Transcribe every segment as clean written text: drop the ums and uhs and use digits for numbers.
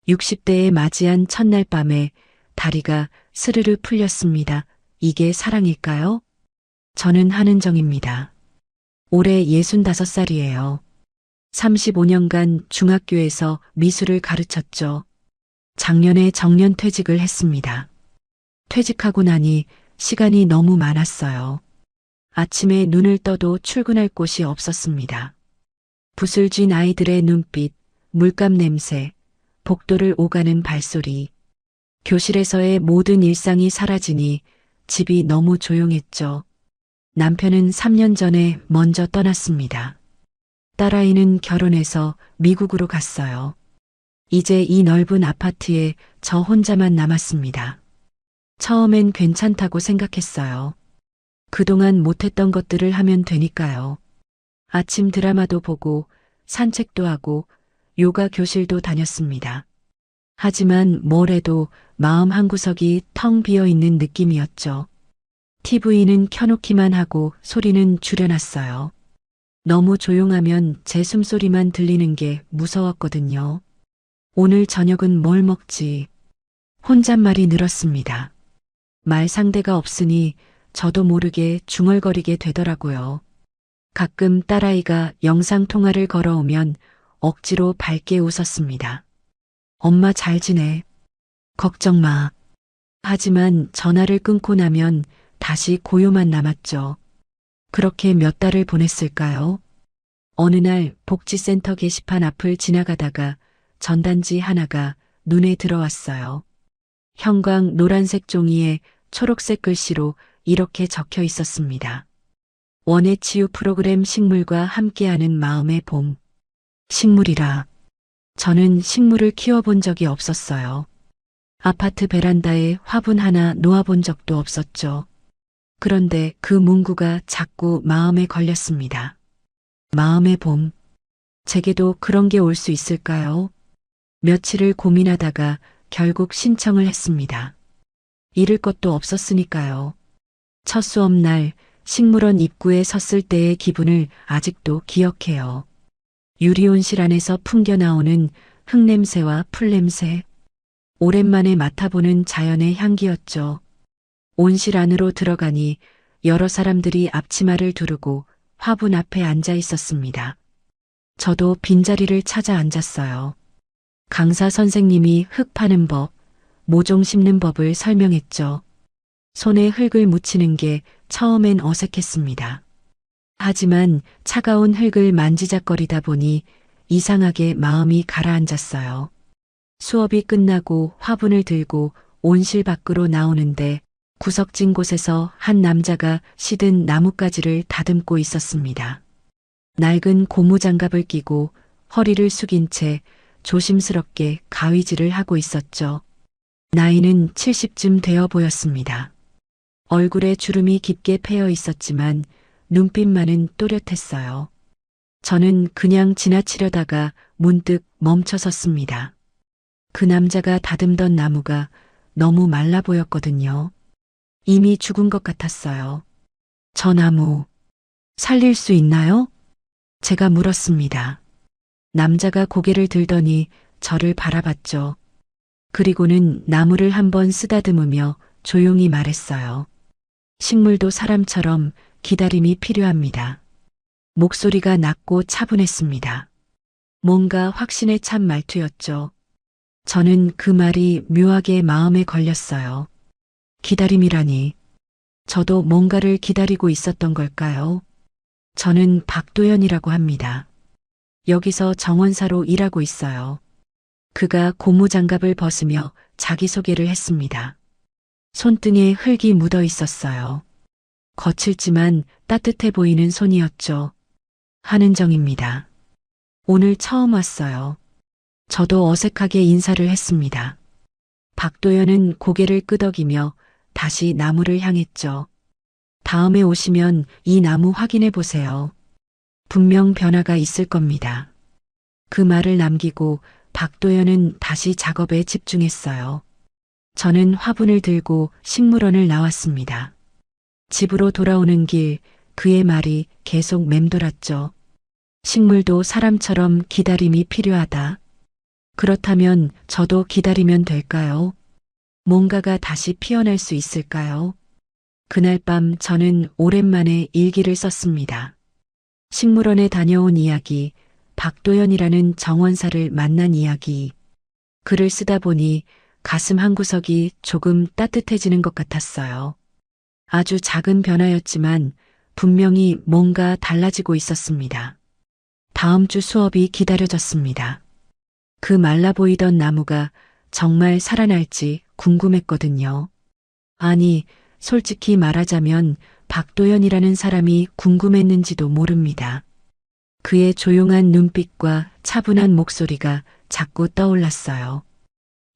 60대에 맞이한 첫날 밤에 다리가 스르르 풀렸습니다. 이게 사랑일까요? 저는 한은정입니다. 올해 65살이에요. 35년간 중학교에서 미술을 가르쳤죠. 작년에 정년퇴직을 했습니다. 퇴직하고 나니 시간이 너무 많았어요. 아침에 눈을 떠도 출근할 곳이 없었습니다. 붓을 쥔 아이들의 눈빛, 물감 냄새, 복도를 오가는 발소리, 교실에서의 모든 일상이 사라지니 집이 너무 조용했죠. 남편은 3년 전에 먼저 떠났습니다. 딸아이는 결혼해서 미국으로 갔어요. 이제 이 넓은 아파트에 저 혼자만 남았습니다. 처음엔 괜찮다고 생각했어요. 그동안 못했던 것들을 하면 되니까요. 아침 드라마도 보고 산책도 하고 요가 교실도 다녔습니다. 하지만 뭘 해도 마음 한구석이 텅 비어 있는 느낌이었죠. TV는 켜놓기만 하고 소리는 줄여놨어요. 너무 조용하면 제 숨소리만 들리는 게 무서웠거든요. 오늘 저녁은 뭘 먹지? 혼잣말이 늘었습니다. 말 상대가 없으니 저도 모르게 중얼거리게 되더라고요. 가끔 딸아이가 영상통화를 걸어오면 억지로 밝게 웃었습니다. 엄마 잘 지내. 걱정 마. 하지만 전화를 끊고 나면 다시 고요만 남았죠. 그렇게 몇 달을 보냈을까요? 어느 날 복지센터 게시판 앞을 지나가다가 전단지 하나가 눈에 들어왔어요. 형광 노란색 종이에 초록색 글씨로 이렇게 적혀 있었습니다. 원예 치유 프로그램 식물과 함께하는 마음의 봄. 식물이라. 저는 식물을 키워본 적이 없었어요. 아파트 베란다에 화분 하나 놓아본 적도 없었죠. 그런데 그 문구가 자꾸 마음에 걸렸습니다. 마음의 봄. 제게도 그런 게 올 수 있을까요? 며칠을 고민하다가 결국 신청을 했습니다. 잃을 것도 없었으니까요. 첫 수업날 식물원 입구에 섰을 때의 기분을 아직도 기억해요. 유리온실 안에서 풍겨나오는 흙냄새와 풀냄새. 오랜만에 맡아보는 자연의 향기였죠. 온실 안으로 들어가니 여러 사람들이 앞치마를 두르고 화분 앞에 앉아 있었습니다. 저도 빈자리를 찾아 앉았어요. 강사 선생님이 흙 파는 법, 모종 심는 법을 설명했죠. 손에 흙을 묻히는 게 처음엔 어색했습니다. 하지만 차가운 흙을 만지작거리다 보니 이상하게 마음이 가라앉았어요. 수업이 끝나고 화분을 들고 온실 밖으로 나오는데 구석진 곳에서 한 남자가 시든 나뭇가지를 다듬고 있었습니다. 낡은 고무장갑을 끼고 허리를 숙인 채 조심스럽게 가위질을 하고 있었죠. 나이는 70쯤 되어 보였습니다. 얼굴에 주름이 깊게 패여 있었지만 눈빛만은 또렷했어요. 저는 그냥 지나치려다가 문득 멈춰섰습니다. 그 남자가 다듬던 나무가 너무 말라 보였거든요. 이미 죽은 것 같았어요. 저 나무 살릴 수 있나요? 제가 물었습니다. 남자가 고개를 들더니 저를 바라봤죠. 그리고는 나무를 한번 쓰다듬으며 조용히 말했어요. 식물도 사람처럼 기다림이 필요합니다. 목소리가 낮고 차분했습니다. 뭔가 확신에 찬 말투였죠. 저는 그 말이 묘하게 마음에 걸렸어요. 기다림이라니. 저도 뭔가를 기다리고 있었던 걸까요? 저는 박도연이라고 합니다. 여기서 정원사로 일하고 있어요. 그가 고무장갑을 벗으며 자기소개를 했습니다. 손등에 흙이 묻어 있었어요. 거칠지만 따뜻해 보이는 손이었죠. 한은정입니다. 오늘 처음 왔어요. 저도 어색하게 인사를 했습니다. 박도연은 고개를 끄덕이며 다시 나무를 향했죠. 다음에 오시면 이 나무 확인해 보세요. 분명 변화가 있을 겁니다. 그 말을 남기고 박도연은 다시 작업에 집중했어요. 저는 화분을 들고 식물원을 나왔습니다. 집으로 돌아오는 길 그의 말이 계속 맴돌았죠. 식물도 사람처럼 기다림이 필요하다. 그렇다면 저도 기다리면 될까요? 뭔가가 다시 피어날 수 있을까요? 그날 밤 저는 오랜만에 일기를 썼습니다. 식물원에 다녀온 이야기, 박도연이라는 정원사를 만난 이야기. 글을 쓰다 보니 가슴 한구석이 조금 따뜻해지는 것 같았어요. 아주 작은 변화였지만 분명히 뭔가 달라지고 있었습니다. 다음 주 수업이 기다려졌습니다. 그 말라 보이던 나무가 정말 살아날지 궁금했거든요. 아니, 솔직히 말하자면 박도연이라는 사람이 궁금했는지도 모릅니다. 그의 조용한 눈빛과 차분한 목소리가 자꾸 떠올랐어요.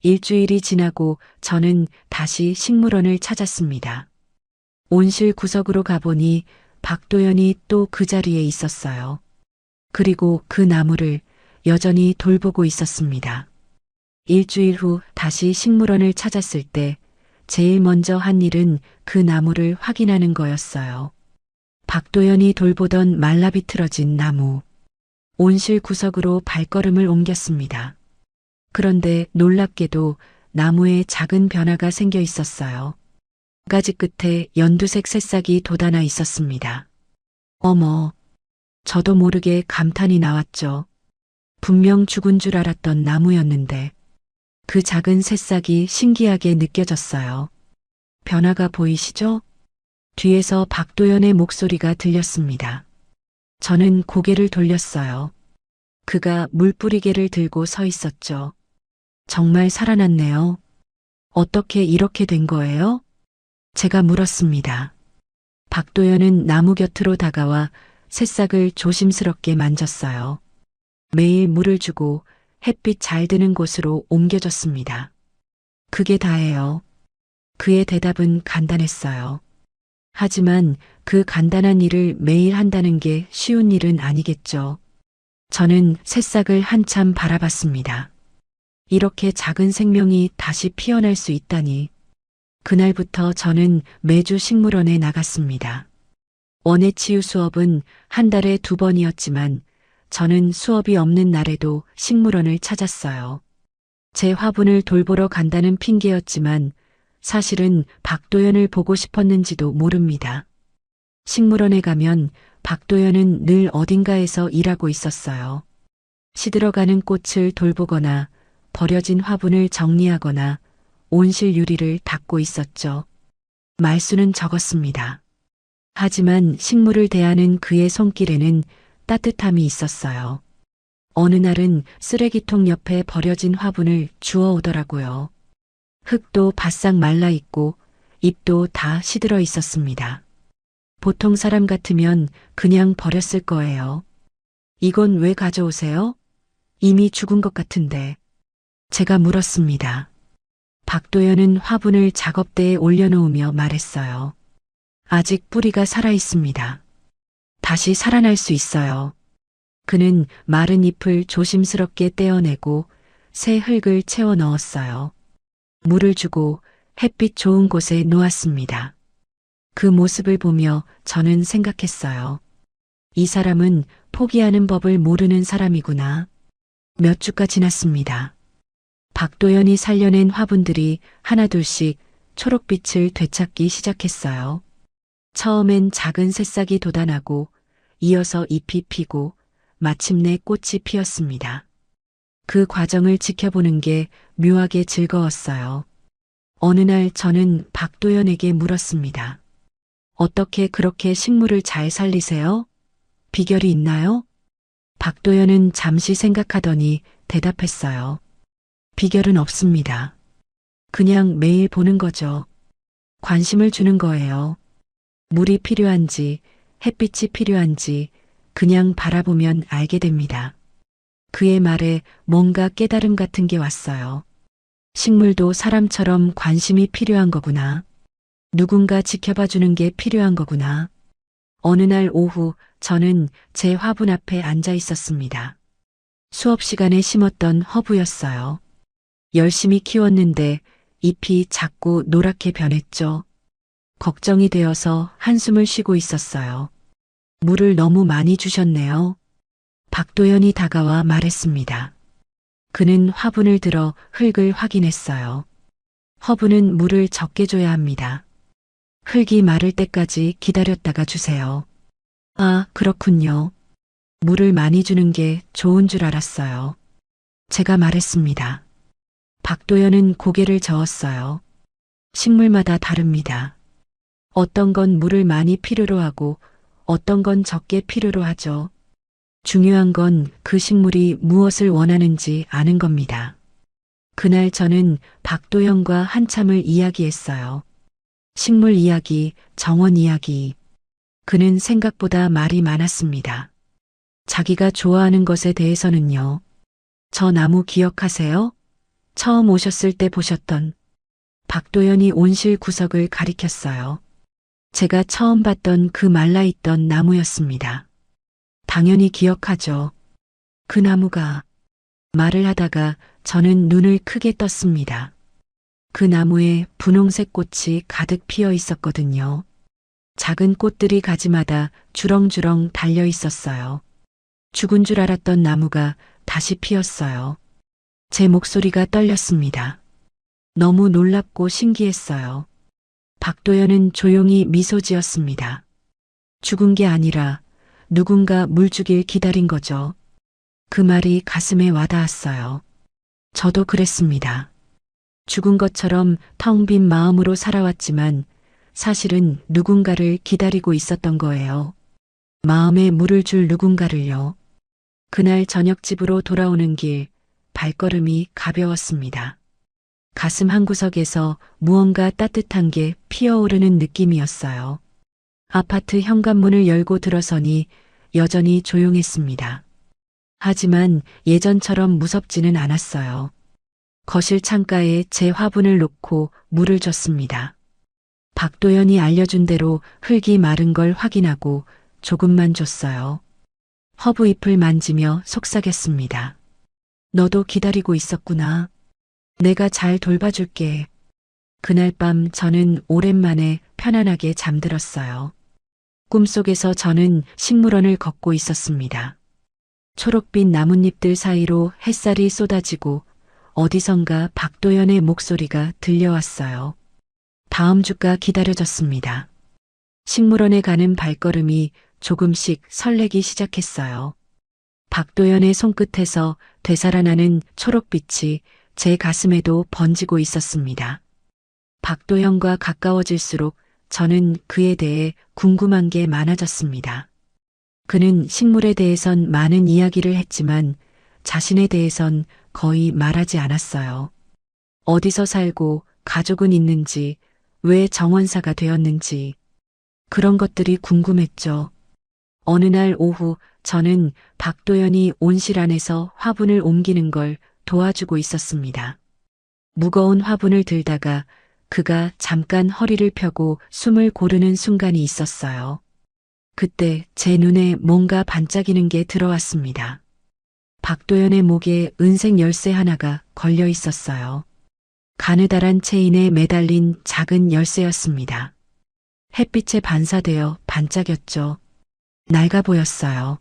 일주일이 지나고 저는 다시 식물원을 찾았습니다. 온실 구석으로 가보니 박도연이 또 그 자리에 있었어요. 그리고 그 나무를 여전히 돌보고 있었습니다. 일주일 후 다시 식물원을 찾았을 때 제일 먼저 한 일은 그 나무를 확인하는 거였어요. 박도연이 돌보던 말라비틀어진 나무. 온실 구석으로 발걸음을 옮겼습니다. 그런데 놀랍게도 나무에 작은 변화가 생겨 있었어요. 가지 끝에 연두색 새싹이 돋아나 있었습니다. 어머, 저도 모르게 감탄이 나왔죠. 분명 죽은 줄 알았던 나무였는데 그 작은 새싹이 신기하게 느껴졌어요. 변화가 보이시죠? 뒤에서 박도연의 목소리가 들렸습니다. 저는 고개를 돌렸어요. 그가 물뿌리개를 들고 서 있었죠. 정말 살아났네요. 어떻게 이렇게 된 거예요? 제가 물었습니다. 박도연은 나무 곁으로 다가와 새싹을 조심스럽게 만졌어요. 매일 물을 주고 햇빛 잘 드는 곳으로 옮겨졌습니다. 그게 다예요. 그의 대답은 간단했어요. 하지만 그 간단한 일을 매일 한다는 게 쉬운 일은 아니겠죠. 저는 새싹을 한참 바라봤습니다. 이렇게 작은 생명이 다시 피어날 수 있다니. 그날부터 저는 매주 식물원에 나갔습니다. 원예치유 수업은 한 달에 2번이었지만 저는 수업이 없는 날에도 식물원을 찾았어요. 제 화분을 돌보러 간다는 핑계였지만 사실은 박도연을 보고 싶었는지도 모릅니다. 식물원에 가면 박도연은 늘 어딘가에서 일하고 있었어요. 시들어가는 꽃을 돌보거나 버려진 화분을 정리하거나 온실 유리를 닦고 있었죠. 말수는 적었습니다. 하지만 식물을 대하는 그의 손길에는 따뜻함이 있었어요. 어느 날은 쓰레기통 옆에 버려진 화분을 주워 오더라고요. 흙도 바싹 말라 있고 잎도 다 시들어 있었습니다. 보통 사람 같으면 그냥 버렸을 거예요. 이건 왜 가져오세요? 이미 죽은 것 같은데. 제가 물었습니다. 박도연은 화분을 작업대에 올려놓으며 말했어요. 아직 뿌리가 살아 있습니다. 다시 살아날 수 있어요. 그는 마른 잎을 조심스럽게 떼어내고 새 흙을 채워 넣었어요. 물을 주고 햇빛 좋은 곳에 놓았습니다. 그 모습을 보며 저는 생각했어요. 이 사람은 포기하는 법을 모르는 사람이구나. 몇 주가 지났습니다. 박도연이 살려낸 화분들이 하나둘씩 초록빛을 되찾기 시작했어요. 처음엔 작은 새싹이 돋아나고 이어서 잎이 피고 마침내 꽃이 피었습니다. 그 과정을 지켜보는 게 묘하게 즐거웠어요. 어느 날 저는 박도연에게 물었습니다. 어떻게 그렇게 식물을 잘 살리세요? 비결이 있나요? 박도연은 잠시 생각하더니 대답했어요. 비결은 없습니다. 그냥 매일 보는 거죠. 관심을 주는 거예요. 물이 필요한지, 햇빛이 필요한지 그냥 바라보면 알게 됩니다. 그의 말에 뭔가 깨달음 같은 게 왔어요. 식물도 사람처럼 관심이 필요한 거구나. 누군가 지켜봐 주는 게 필요한 거구나. 어느 날 오후 저는 제 화분 앞에 앉아 있었습니다. 수업 시간에 심었던 허브였어요. 열심히 키웠는데 잎이 자꾸 노랗게 변했죠. 걱정이 되어서 한숨을 쉬고 있었어요. 물을 너무 많이 주셨네요. 박도연이 다가와 말했습니다. 그는 화분을 들어 흙을 확인했어요. 허브는 물을 적게 줘야 합니다. 흙이 마를 때까지 기다렸다가 주세요. 아, 그렇군요. 물을 많이 주는 게 좋은 줄 알았어요. 제가 말했습니다. 박도연은 고개를 저었어요. 식물마다 다릅니다. 어떤 건 물을 많이 필요로 하고 어떤 건 적게 필요로 하죠. 중요한 건 그 식물이 무엇을 원하는지 아는 겁니다. 그날 저는 박도연과 한참을 이야기했어요. 식물 이야기, 정원 이야기. 그는 생각보다 말이 많았습니다. 자기가 좋아하는 것에 대해서는요. 저 나무 기억하세요? 처음 오셨을 때 보셨던. 박도연이 온실 구석을 가리켰어요. 제가 처음 봤던 그 말라있던 나무였습니다. 당연히 기억하죠. 그 나무가. 말을 하다가 저는 눈을 크게 떴습니다. 그 나무에 분홍색 꽃이 가득 피어 있었거든요. 작은 꽃들이 가지마다 주렁주렁 달려 있었어요. 죽은 줄 알았던 나무가 다시 피었어요. 제 목소리가 떨렸습니다. 너무 놀랍고 신기했어요. 박도연은 조용히 미소 지었습니다. 죽은 게 아니라 누군가 물 주길 기다린 거죠. 그 말이 가슴에 와닿았어요. 저도 그랬습니다. 죽은 것처럼 텅 빈 마음으로 살아왔지만 사실은 누군가를 기다리고 있었던 거예요. 마음에 물을 줄 누군가를요. 그날 저녁 집으로 돌아오는 길 발걸음이 가벼웠습니다. 가슴 한구석에서 무언가 따뜻한 게 피어오르는 느낌이었어요. 아파트 현관문을 열고 들어서니 여전히 조용했습니다. 하지만 예전처럼 무섭지는 않았어요. 거실 창가에 제 화분을 놓고 물을 줬습니다. 박도연이 알려준 대로 흙이 마른 걸 확인하고 조금만 줬어요. 허브 잎을 만지며 속삭였습니다. 너도 기다리고 있었구나. 내가 잘 돌봐줄게. 그날 밤 저는 오랜만에 편안하게 잠들었어요. 꿈속에서 저는 식물원을 걷고 있었습니다. 초록빛 나뭇잎들 사이로 햇살이 쏟아지고 어디선가 박도연의 목소리가 들려왔어요. 다음 주가 기다려졌습니다. 식물원에 가는 발걸음이 조금씩 설레기 시작했어요. 박도연의 손끝에서 되살아나는 초록빛이 제 가슴에도 번지고 있었습니다. 박도연과 가까워질수록 저는 그에 대해 궁금한 게 많아졌습니다. 그는 식물에 대해선 많은 이야기를 했지만 자신에 대해선 거의 말하지 않았어요. 어디서 살고 가족은 있는지, 왜 정원사가 되었는지 그런 것들이 궁금했죠. 어느 날 오후 저는 박도연이 온실 안에서 화분을 옮기는 걸 도와주고 있었습니다. 무거운 화분을 들다가 그가 잠깐 허리를 펴고 숨을 고르는 순간이 있었어요. 그때 제 눈에 뭔가 반짝이는 게 들어왔습니다. 박도연의 목에 은색 열쇠 하나가 걸려 있었어요. 가느다란 체인에 매달린 작은 열쇠였습니다. 햇빛에 반사되어 반짝였죠. 낡아 보였어요.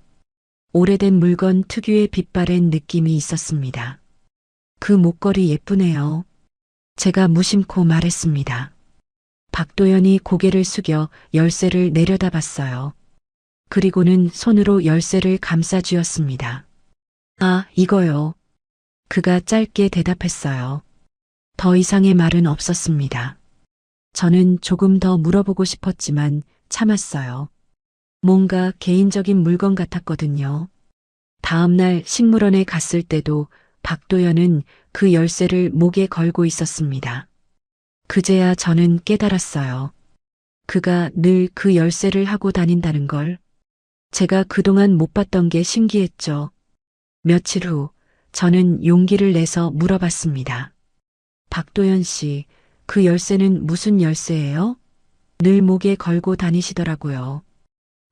오래된 물건 특유의 빛바랜 느낌이 있었습니다. 그 목걸이 예쁘네요. 제가 무심코 말했습니다. 박도연이 고개를 숙여 열쇠를 내려다봤어요. 그리고는 손으로 열쇠를 감싸 쥐었습니다. 아, 이거요. 그가 짧게 대답했어요. 더 이상의 말은 없었습니다. 저는 조금 더 물어보고 싶었지만 참았어요. 뭔가 개인적인 물건 같았거든요. 다음 날 식물원에 갔을 때도 박도연은 그 열쇠를 목에 걸고 있었습니다. 그제야 저는 깨달았어요. 그가 늘 그 열쇠를 하고 다닌다는 걸. 제가 그동안 못 봤던 게 신기했죠. 며칠 후 저는 용기를 내서 물어봤습니다. 박도연 씨, 그 열쇠는 무슨 열쇠예요? 늘 목에 걸고 다니시더라고요.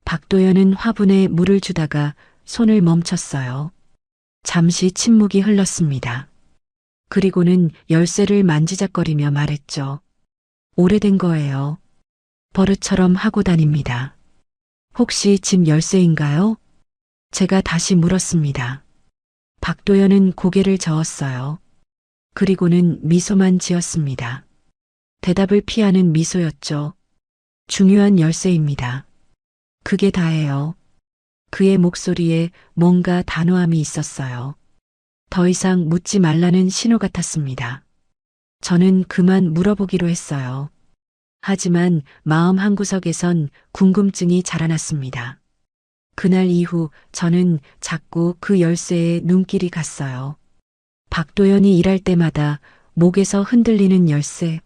박도연은 화분에 물을 주다가 손을 멈췄어요. 잠시 침묵이 흘렀습니다. 그리고는 열쇠를 만지작거리며 말했죠. 오래된 거예요. 버릇처럼 하고 다닙니다. 혹시 집 열쇠인가요? 제가 다시 물었습니다. 박도연은 고개를 저었어요. 그리고는 미소만 지었습니다. 대답을 피하는 미소였죠. 중요한 열쇠입니다. 그게 다예요. 그의 목소리에 뭔가 단호함이 있었어요. 더 이상 묻지 말라는 신호 같았습니다. 저는 그만 물어보기로 했어요. 하지만 마음 한구석에선 궁금증이 자라났습니다. 그날 이후 저는 자꾸 그 열쇠에 눈길이 갔어요. 박도연이 일할 때마다 목에서 흔들리는 열쇠,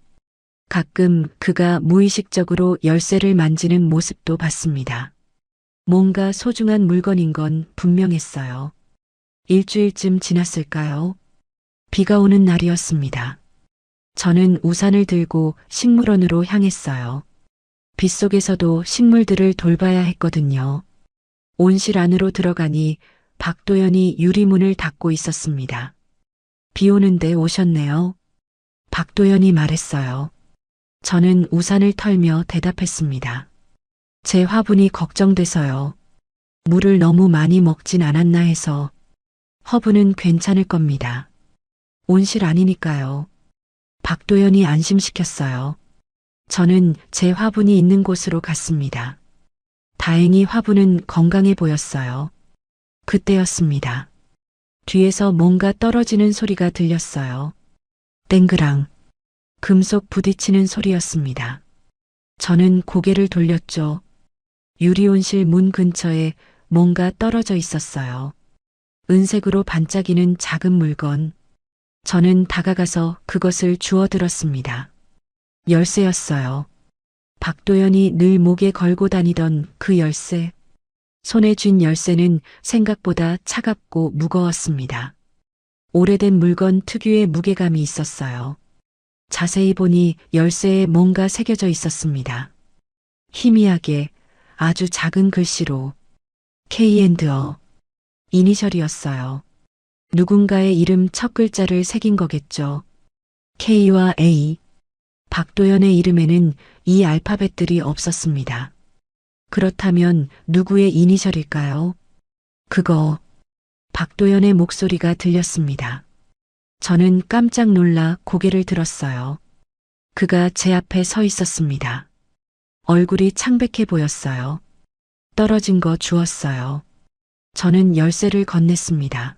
가끔 그가 무의식적으로 열쇠를 만지는 모습도 봤습니다. 뭔가 소중한 물건인 건 분명했어요. 일주일쯤 지났을까요? 비가 오는 날이었습니다. 저는 우산을 들고 식물원으로 향했어요. 빗속에서도 식물들을 돌봐야 했거든요. 온실 안으로 들어가니 박도연이 유리문을 닫고 있었습니다. 비 오는데 오셨네요. 박도연이 말했어요. 저는 우산을 털며 대답했습니다. 제 화분이 걱정돼서요. 물을 너무 많이 먹진 않았나 해서. 허브는 괜찮을 겁니다. 온실 아니니까요. 박도연이 안심시켰어요. 저는 제 화분이 있는 곳으로 갔습니다. 다행히 화분은 건강해 보였어요. 그때였습니다. 뒤에서 뭔가 떨어지는 소리가 들렸어요. 땡그랑. 금속 부딪히는 소리였습니다. 저는 고개를 돌렸죠. 유리온실 문 근처에 뭔가 떨어져 있었어요. 은색으로 반짝이는 작은 물건. 저는 다가가서 그것을 주워들었습니다. 열쇠였어요. 박도연이 늘 목에 걸고 다니던 그 열쇠. 손에 쥔 열쇠는 생각보다 차갑고 무거웠습니다. 오래된 물건 특유의 무게감이 있었어요. 자세히 보니 열쇠에 뭔가 새겨져 있었습니다. 희미하게 아주 작은 글씨로 K&O 이니셜이었어요. 누군가의 이름 첫 글자를 새긴 거겠죠. K와 A. 박도연의 이름에는 이 알파벳들이 없었습니다. 그렇다면 누구의 이니셜일까요? 그거. 박도연의 목소리가 들렸습니다. 저는 깜짝 놀라 고개를 들었어요. 그가 제 앞에 서 있었습니다. 얼굴이 창백해 보였어요. 떨어진 거 주웠어요. 저는 열쇠를 건넸습니다.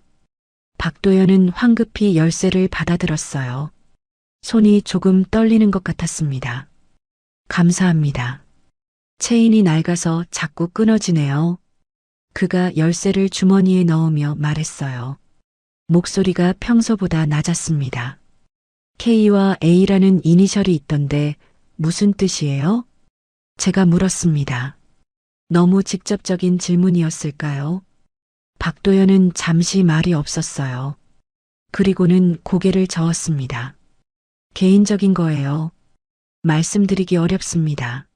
박도연은 황급히 열쇠를 받아들었어요. 손이 조금 떨리는 것 같았습니다. 감사합니다. 체인이 낡아서 자꾸 끊어지네요. 그가 열쇠를 주머니에 넣으며 말했어요. 목소리가 평소보다 낮았습니다. K와 A라는 이니셜이 있던데 무슨 뜻이에요? 제가 물었습니다. 너무 직접적인 질문이었을까요? 박도연은 잠시 말이 없었어요. 그리고는 고개를 저었습니다. 개인적인 거예요. 말씀드리기 어렵습니다.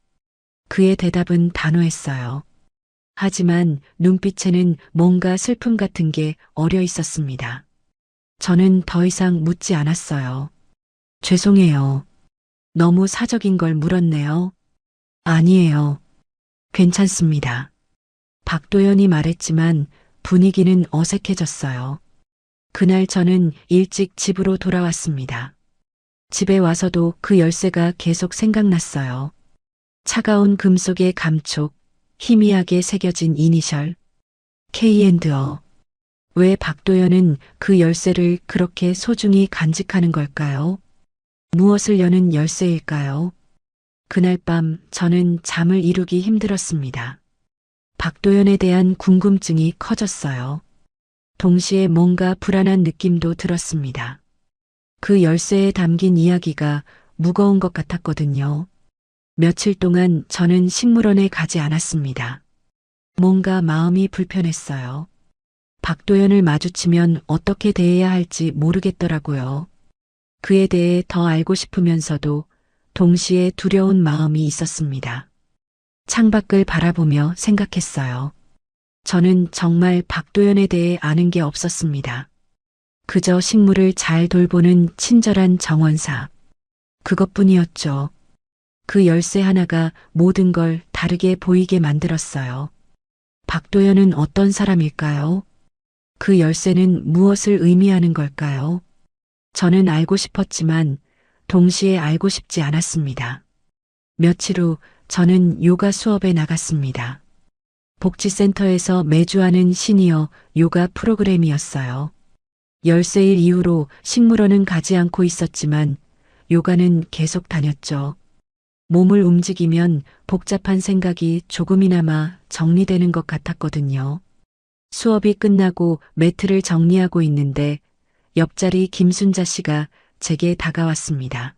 그의 대답은 단호했어요. 하지만 눈빛에는 뭔가 슬픔 같은 게 어려 있었습니다. 저는 더 이상 묻지 않았어요. 죄송해요. 너무 사적인 걸 물었네요. 아니에요. 괜찮습니다. 박도연이 말했지만 분위기는 어색해졌어요. 그날 저는 일찍 집으로 돌아왔습니다. 집에 와서도 그 열쇠가 계속 생각났어요. 차가운 금속의 감촉, 희미하게 새겨진 이니셜, K&O. 왜 박도연은 그 열쇠를 그렇게 소중히 간직하는 걸까요? 무엇을 여는 열쇠일까요? 그날 밤 저는 잠을 이루기 힘들었습니다. 박도연에 대한 궁금증이 커졌어요. 동시에 뭔가 불안한 느낌도 들었습니다. 그 열쇠에 담긴 이야기가 무거운 것 같았거든요. 며칠 동안 저는 식물원에 가지 않았습니다. 뭔가 마음이 불편했어요. 박도연을 마주치면 어떻게 대해야 할지 모르겠더라고요. 그에 대해 더 알고 싶으면서도 동시에 두려운 마음이 있었습니다. 창밖을 바라보며 생각했어요. 저는 정말 박도연에 대해 아는 게 없었습니다. 그저 식물을 잘 돌보는 친절한 정원사. 그것뿐이었죠. 그 열쇠 하나가 모든 걸 다르게 보이게 만들었어요. 박도연은 어떤 사람일까요? 그 열쇠는 무엇을 의미하는 걸까요? 저는 알고 싶었지만 동시에 알고 싶지 않았습니다. 며칠 후 저는 요가 수업에 나갔습니다. 복지센터에서 매주 하는 시니어 요가 프로그램이었어요. 열쇠일 이후로 식물원은 가지 않고 있었지만 요가는 계속 다녔죠. 몸을 움직이면 복잡한 생각이 조금이나마 정리되는 것 같았거든요. 수업이 끝나고 매트를 정리하고 있는데 옆자리 김순자 씨가 제게 다가왔습니다.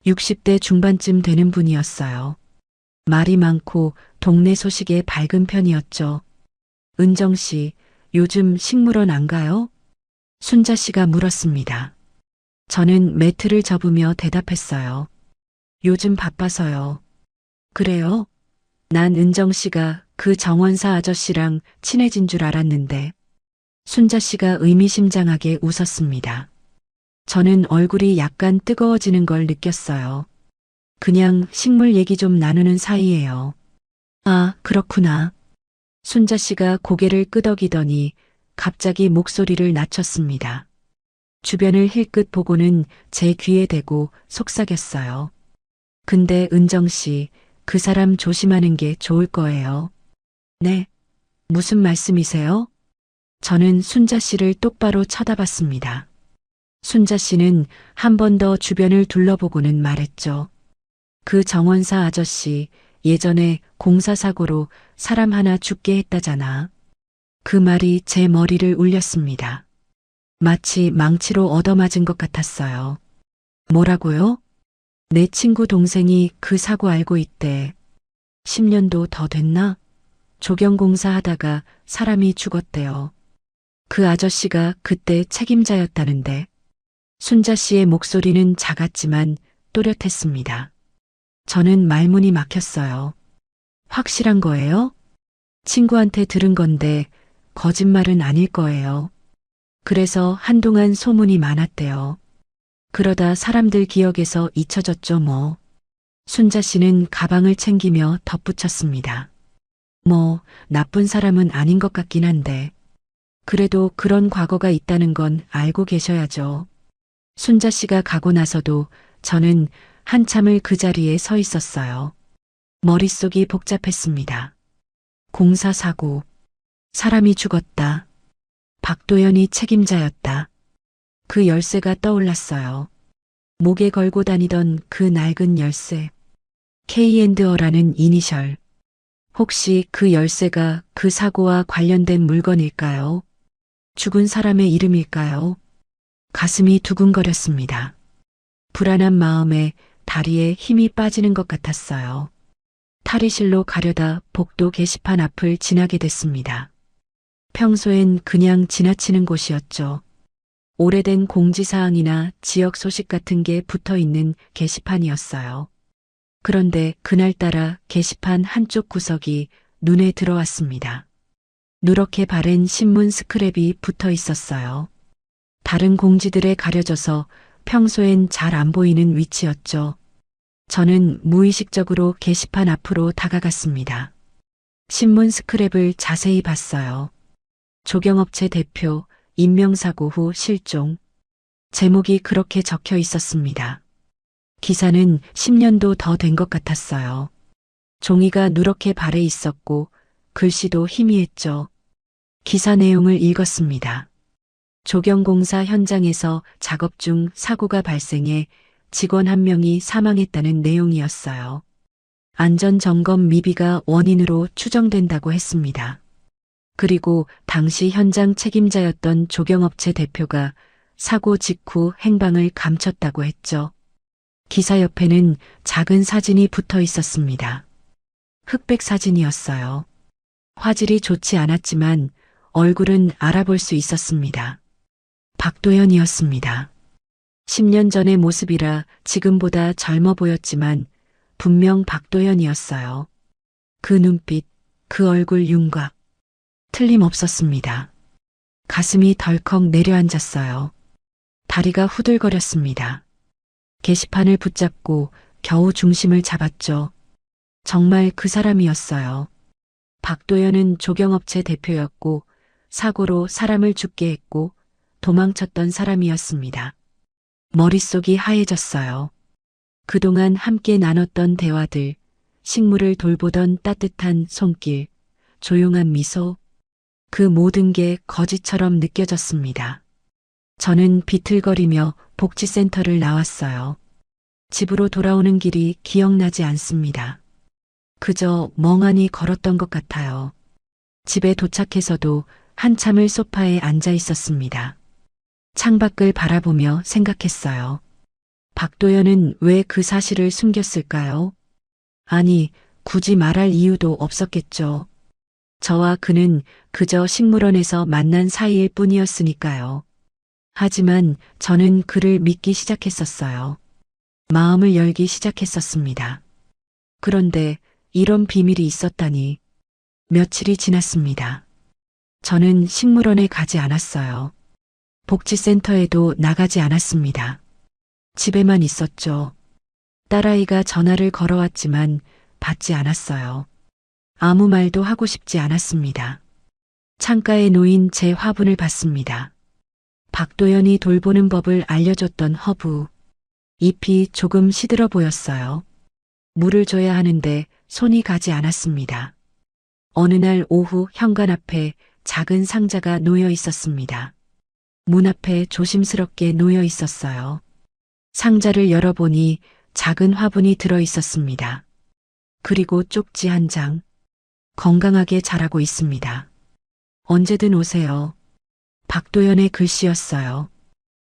60대 중반쯤 되는 분이었어요. 말이 많고 동네 소식에 밝은 편이었죠. 은정 씨, 요즘 식물원 안 가요? 순자 씨가 물었습니다. 저는 매트를 접으며 대답했어요. 요즘 바빠서요. 그래요? 난 은정 씨가 그 정원사 아저씨랑 친해진 줄 알았는데. 순자 씨가 의미심장하게 웃었습니다. 저는 얼굴이 약간 뜨거워지는 걸 느꼈어요. 그냥 식물 얘기 좀 나누는 사이예요. 아, 그렇구나. 순자 씨가 고개를 끄덕이더니 갑자기 목소리를 낮췄습니다. 주변을 힐끗 보고는 제 귀에 대고 속삭였어요. 근데 은정 씨, 그 사람 조심하는 게 좋을 거예요. 네. 무슨 말씀이세요? 저는 순자 씨를 똑바로 쳐다봤습니다. 순자 씨는 한 번 더 주변을 둘러보고는 말했죠. 그 정원사 아저씨 예전에 공사사고로 사람 하나 죽게 했다잖아. 그 말이 제 머리를 울렸습니다. 마치 망치로 얻어맞은 것 같았어요. 뭐라고요? 내 친구 동생이 그 사고 알고 있대. 10년도 더 됐나? 조경공사 하다가 사람이 죽었대요. 그 아저씨가 그때 책임자였다는데. 순자 씨의 목소리는 작았지만 또렷했습니다. 저는 말문이 막혔어요. 확실한 거예요? 친구한테 들은 건데 거짓말은 아닐 거예요. 그래서 한동안 소문이 많았대요. 그러다 사람들 기억에서 잊혀졌죠 뭐. 순자 씨는 가방을 챙기며 덧붙였습니다. 뭐 나쁜 사람은 아닌 것 같긴 한데 그래도 그런 과거가 있다는 건 알고 계셔야죠. 순자 씨가 가고 나서도 저는 한참을 그 자리에 서 있었어요. 머릿속이 복잡했습니다. 공사사고, 사람이 죽었다. 박도연이 책임자였다. 그 열쇠가 떠올랐어요. 목에 걸고 다니던 그 낡은 열쇠. K&R라는 이니셜. 혹시 그 열쇠가 그 사고와 관련된 물건일까요? 죽은 사람의 이름일까요? 가슴이 두근거렸습니다. 불안한 마음에 다리에 힘이 빠지는 것 같았어요. 탈의실로 가려다 복도 게시판 앞을 지나게 됐습니다. 평소엔 그냥 지나치는 곳이었죠. 오래된 공지사항이나 지역 소식 같은 게 붙어 있는 게시판이었어요. 그런데 그날따라 게시판 한쪽 구석이 눈에 들어왔습니다. 누렇게 바랜 신문 스크랩이 붙어 있었어요. 다른 공지들에 가려져서 평소엔 잘 안 보이는 위치였죠. 저는 무의식적으로 게시판 앞으로 다가갔습니다. 신문 스크랩을 자세히 봤어요. 조경업체 대표, 인명사고 후 실종. 제목이 그렇게 적혀 있었습니다. 기사는 10년도 더 된 것 같았어요. 종이가 누렇게 발에 있었고 글씨도 희미했죠. 기사 내용을 읽었습니다. 조경공사 현장에서 작업 중 사고가 발생해 직원 1명이 사망했다는 내용이었어요. 안전점검 미비가 원인으로 추정된다고 했습니다. 그리고 당시 현장 책임자였던 조경업체 대표가 사고 직후 행방을 감췄다고 했죠. 기사 옆에는 작은 사진이 붙어 있었습니다. 흑백 사진이었어요. 화질이 좋지 않았지만 얼굴은 알아볼 수 있었습니다. 박도연이었습니다. 10년 전의 모습이라 지금보다 젊어 보였지만 분명 박도연이었어요. 그 눈빛, 그 얼굴 윤곽. 틀림없었습니다. 가슴이 덜컥 내려앉았어요. 다리가 후들거렸습니다. 게시판을 붙잡고 겨우 중심을 잡았죠. 정말 그 사람이었어요. 박도연은 조경업체 대표였고 사고로 사람을 죽게 했고 도망쳤던 사람이었습니다. 머릿속이 하얘졌어요. 그동안 함께 나눴던 대화들, 식물을 돌보던 따뜻한 손길, 조용한 미소, 그 모든 게 거짓처럼 느껴졌습니다. 저는 비틀거리며 복지센터를 나왔어요. 집으로 돌아오는 길이 기억나지 않습니다. 그저 멍하니 걸었던 것 같아요. 집에 도착해서도 한참을 소파에 앉아 있었습니다. 창밖을 바라보며 생각했어요. 박도연은 왜 그 사실을 숨겼을까요? 아니, 굳이 말할 이유도 없었겠죠. 저와 그는 그저 식물원에서 만난 사이일 뿐이었으니까요. 하지만 저는 그를 믿기 시작했었어요. 마음을 열기 시작했었습니다. 그런데 이런 비밀이 있었다니. 며칠이 지났습니다. 저는 식물원에 가지 않았어요. 복지센터에도 나가지 않았습니다. 집에만 있었죠. 딸아이가 전화를 걸어왔지만 받지 않았어요. 아무 말도 하고 싶지 않았습니다. 창가에 놓인 제 화분을 봤습니다. 박도연이 돌보는 법을 알려줬던 허브. 잎이 조금 시들어 보였어요. 물을 줘야 하는데 손이 가지 않았습니다. 어느 날 오후 현관 앞에 작은 상자가 놓여 있었습니다. 문 앞에 조심스럽게 놓여 있었어요. 상자를 열어보니 작은 화분이 들어 있었습니다. 그리고 쪽지 한 장. 건강하게 자라고 있습니다. 언제든 오세요. 박도연의 글씨였어요.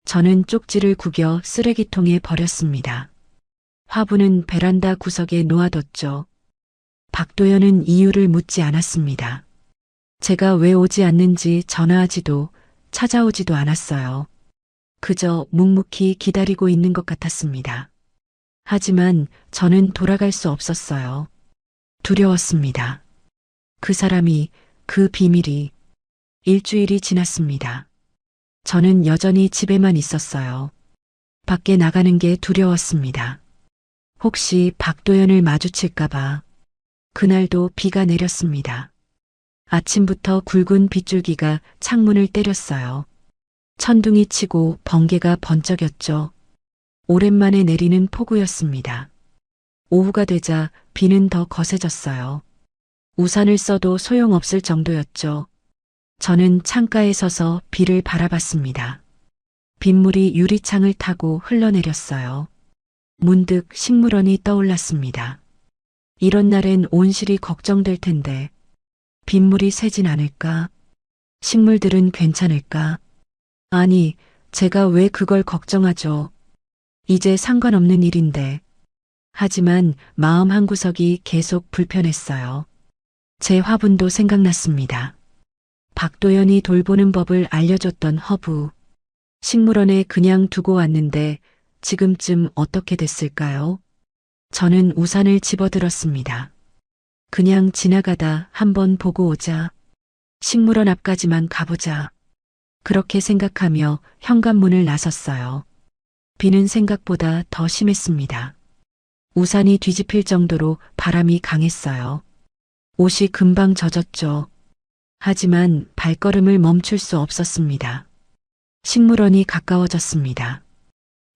저는 쪽지를 구겨 쓰레기통에 버렸습니다. 화분은 베란다 구석에 놓아뒀죠. 박도연은 이유를 묻지 않았습니다. 제가 왜 오지 않는지 전화하지도 찾아오지도 않았어요. 그저 묵묵히 기다리고 있는 것 같았습니다. 하지만 저는 돌아갈 수 없었어요. 두려웠습니다. 그 사람이, 그 비밀이. 일주일이 지났습니다. 저는 여전히 집에만 있었어요. 밖에 나가는 게 두려웠습니다. 혹시 박도연을 마주칠까봐. 그날도 비가 내렸습니다. 아침부터 굵은 빗줄기가 창문을 때렸어요. 천둥이 치고 번개가 번쩍였죠. 오랜만에 내리는 폭우였습니다. 오후가 되자 비는 더 거세졌어요. 우산을 써도 소용없을 정도였죠. 저는 창가에 서서 비를 바라봤습니다. 빗물이 유리창을 타고 흘러내렸어요. 문득 식물원이 떠올랐습니다. 이런 날엔 온실이 걱정될 텐데 빗물이 새진 않을까? 식물들은 괜찮을까? 아니, 제가 왜 그걸 걱정하죠? 이제 상관없는 일인데. 하지만 마음 한구석이 계속 불편했어요. 제 화분도 생각났습니다. 박도연이 돌보는 법을 알려줬던 허브. 식물원에 그냥 두고 왔는데 지금쯤 어떻게 됐을까요? 저는 우산을 집어들었습니다. 그냥 지나가다 한번 보고 오자. 식물원 앞까지만 가보자. 그렇게 생각하며 현관문을 나섰어요. 비는 생각보다 더 심했습니다. 우산이 뒤집힐 정도로 바람이 강했어요. 옷이 금방 젖었죠. 하지만 발걸음을 멈출 수 없었습니다. 식물원이 가까워졌습니다.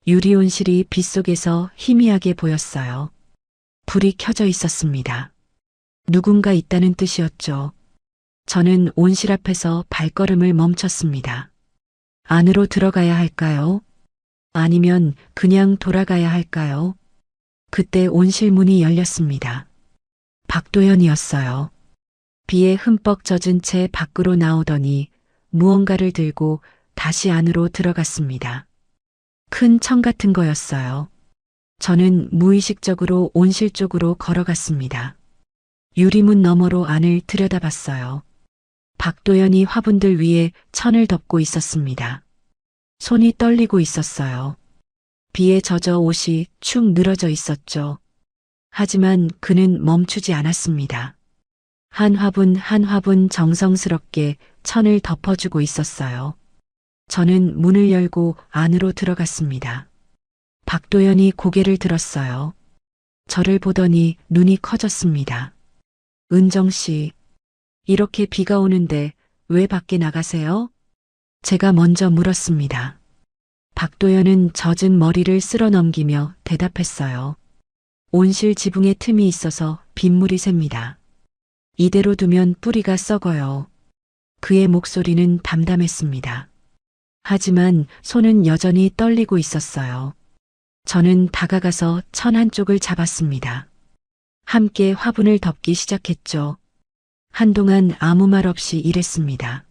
유리 온실이 빗속에서 희미하게 보였어요. 불이 켜져 있었습니다. 누군가 있다는 뜻이었죠. 저는 온실 앞에서 발걸음을 멈췄습니다. 안으로 들어가야 할까요? 아니면 그냥 돌아가야 할까요? 그때 온실 문이 열렸습니다. 박도연이었어요. 비에 흠뻑 젖은 채 밖으로 나오더니 무언가를 들고 다시 안으로 들어갔습니다. 큰 청 같은 거였어요. 저는 무의식적으로 온실 쪽으로 걸어갔습니다. 유리문 너머로 안을 들여다봤어요. 박도연이 화분들 위에 천을 덮고 있었습니다. 손이 떨리고 있었어요. 비에 젖어 옷이 축 늘어져 있었죠. 하지만 그는 멈추지 않았습니다. 한 화분 한 화분 정성스럽게 천을 덮어주고 있었어요. 저는 문을 열고 안으로 들어갔습니다. 박도연이 고개를 들었어요. 저를 보더니 눈이 커졌습니다. 은정 씨, 이렇게 비가 오는데 왜 밖에 나가세요? 제가 먼저 물었습니다. 박도연은 젖은 머리를 쓸어 넘기며 대답했어요. 온실 지붕에 틈이 있어서 빗물이 새니다. 이대로 두면 뿌리가 썩어요. 그의 목소리는 담담했습니다. 하지만 손은 여전히 떨리고 있었어요. 저는 다가가서 천 한쪽을 잡았습니다. 함께 화분을 덮기 시작했죠. 한동안 아무 말 없이 일했습니다.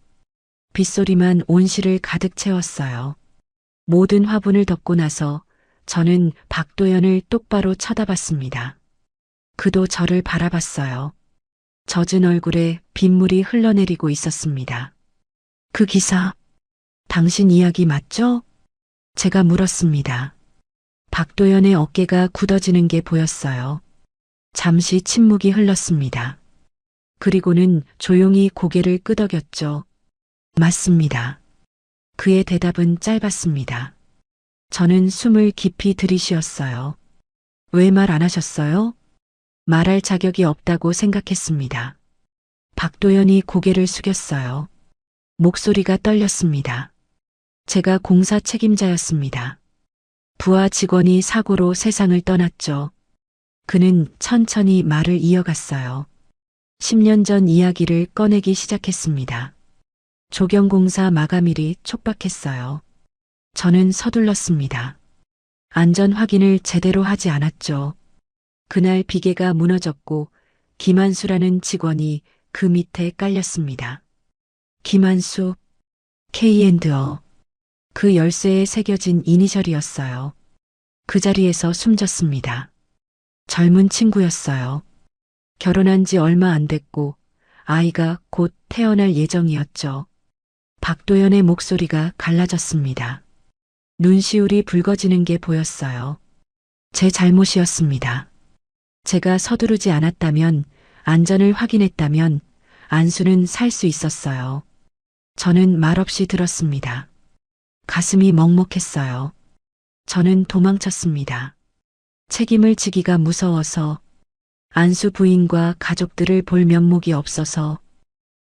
빗소리만 온실을 가득 채웠어요. 모든 화분을 덮고 나서 저는 박도연을 똑바로 쳐다봤습니다. 그도 저를 바라봤어요. 젖은 얼굴에 빗물이 흘러내리고 있었습니다. 그 기사, 당신 이야기 맞죠? 제가 물었습니다. 박도연의 어깨가 굳어지는 게 보였어요. 잠시 침묵이 흘렀습니다. 그리고는 조용히 고개를 끄덕였죠. 맞습니다. 그의 대답은 짧았습니다. 저는 숨을 깊이 들이쉬었어요. 왜 말 안 하셨어요? 말할 자격이 없다고 생각했습니다. 박도연이 고개를 숙였어요. 목소리가 떨렸습니다. 제가 공사 책임자였습니다. 부하 직원이 사고로 세상을 떠났죠. 그는 천천히 말을 이어갔어요. 10년 전 이야기를 꺼내기 시작했습니다. 조경공사 마감일이 촉박했어요. 저는 서둘렀습니다. 안전 확인을 제대로 하지 않았죠. 그날 비계가 무너졌고 김한수라는 직원이 그 밑에 깔렸습니다. 김한수, K&O. 그 열쇠에 새겨진 이니셜이었어요. 그 자리에서 숨졌습니다. 젊은 친구였어요. 결혼한 지 얼마 안 됐고 아이가 곧 태어날 예정이었죠. 박도연의 목소리가 갈라졌습니다. 눈시울이 붉어지는 게 보였어요. 제 잘못이었습니다. 제가 서두르지 않았다면, 안전을 확인했다면 안수는 살 수 있었어요. 저는 말없이 들었습니다. 가슴이 먹먹했어요. 저는 도망쳤습니다. 책임을 지기가 무서워서, 안수 부인과 가족들을 볼 면목이 없어서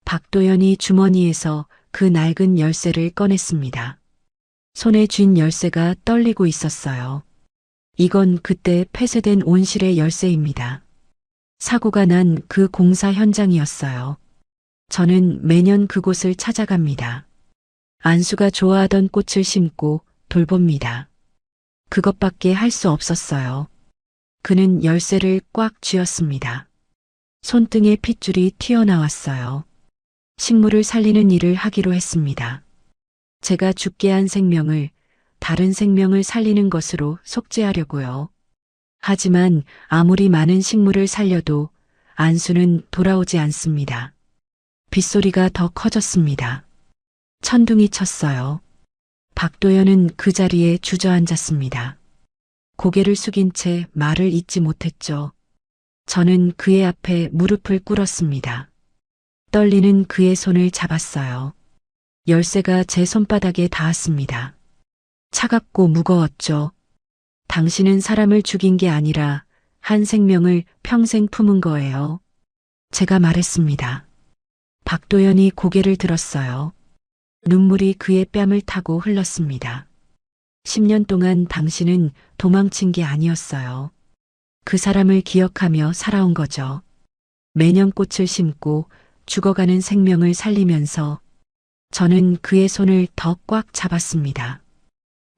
박도연이 주머니에서 그 낡은 열쇠를 꺼냈습니다. 손에 쥔 열쇠가 떨리고 있었어요. 이건 그때 폐쇄된 온실의 열쇠입니다. 사고가 난 그 공사 현장이었어요. 저는 매년 그곳을 찾아갑니다. 안수가 좋아하던 꽃을 심고 돌봅니다. 그것밖에 할 수 없었어요. 그는 열쇠를 꽉 쥐었습니다. 손등에 핏줄이 튀어나왔어요. 식물을 살리는 일을 하기로 했습니다. 제가 죽게 한 생명을 다른 생명을 살리는 것으로 속죄하려고요. 하지만 아무리 많은 식물을 살려도 안수는 돌아오지 않습니다. 빗소리가 더 커졌습니다. 천둥이 쳤어요. 박도연은 그 자리에 주저앉았습니다. 고개를 숙인 채 말을 잇지 못했죠. 저는 그의 앞에 무릎을 꿇었습니다. 떨리는 그의 손을 잡았어요. 열쇠가 제 손바닥에 닿았습니다. 차갑고 무거웠죠. 당신은 사람을 죽인 게 아니라 한 생명을 평생 품은 거예요. 제가 말했습니다. 박도연이 고개를 들었어요. 눈물이 그의 뺨을 타고 흘렀습니다. 10년 동안 당신은 도망친 게 아니었어요. 그 사람을 기억하며 살아온 거죠. 매년 꽃을 심고 죽어가는 생명을 살리면서 저는 그의 손을 더 꽉 잡았습니다.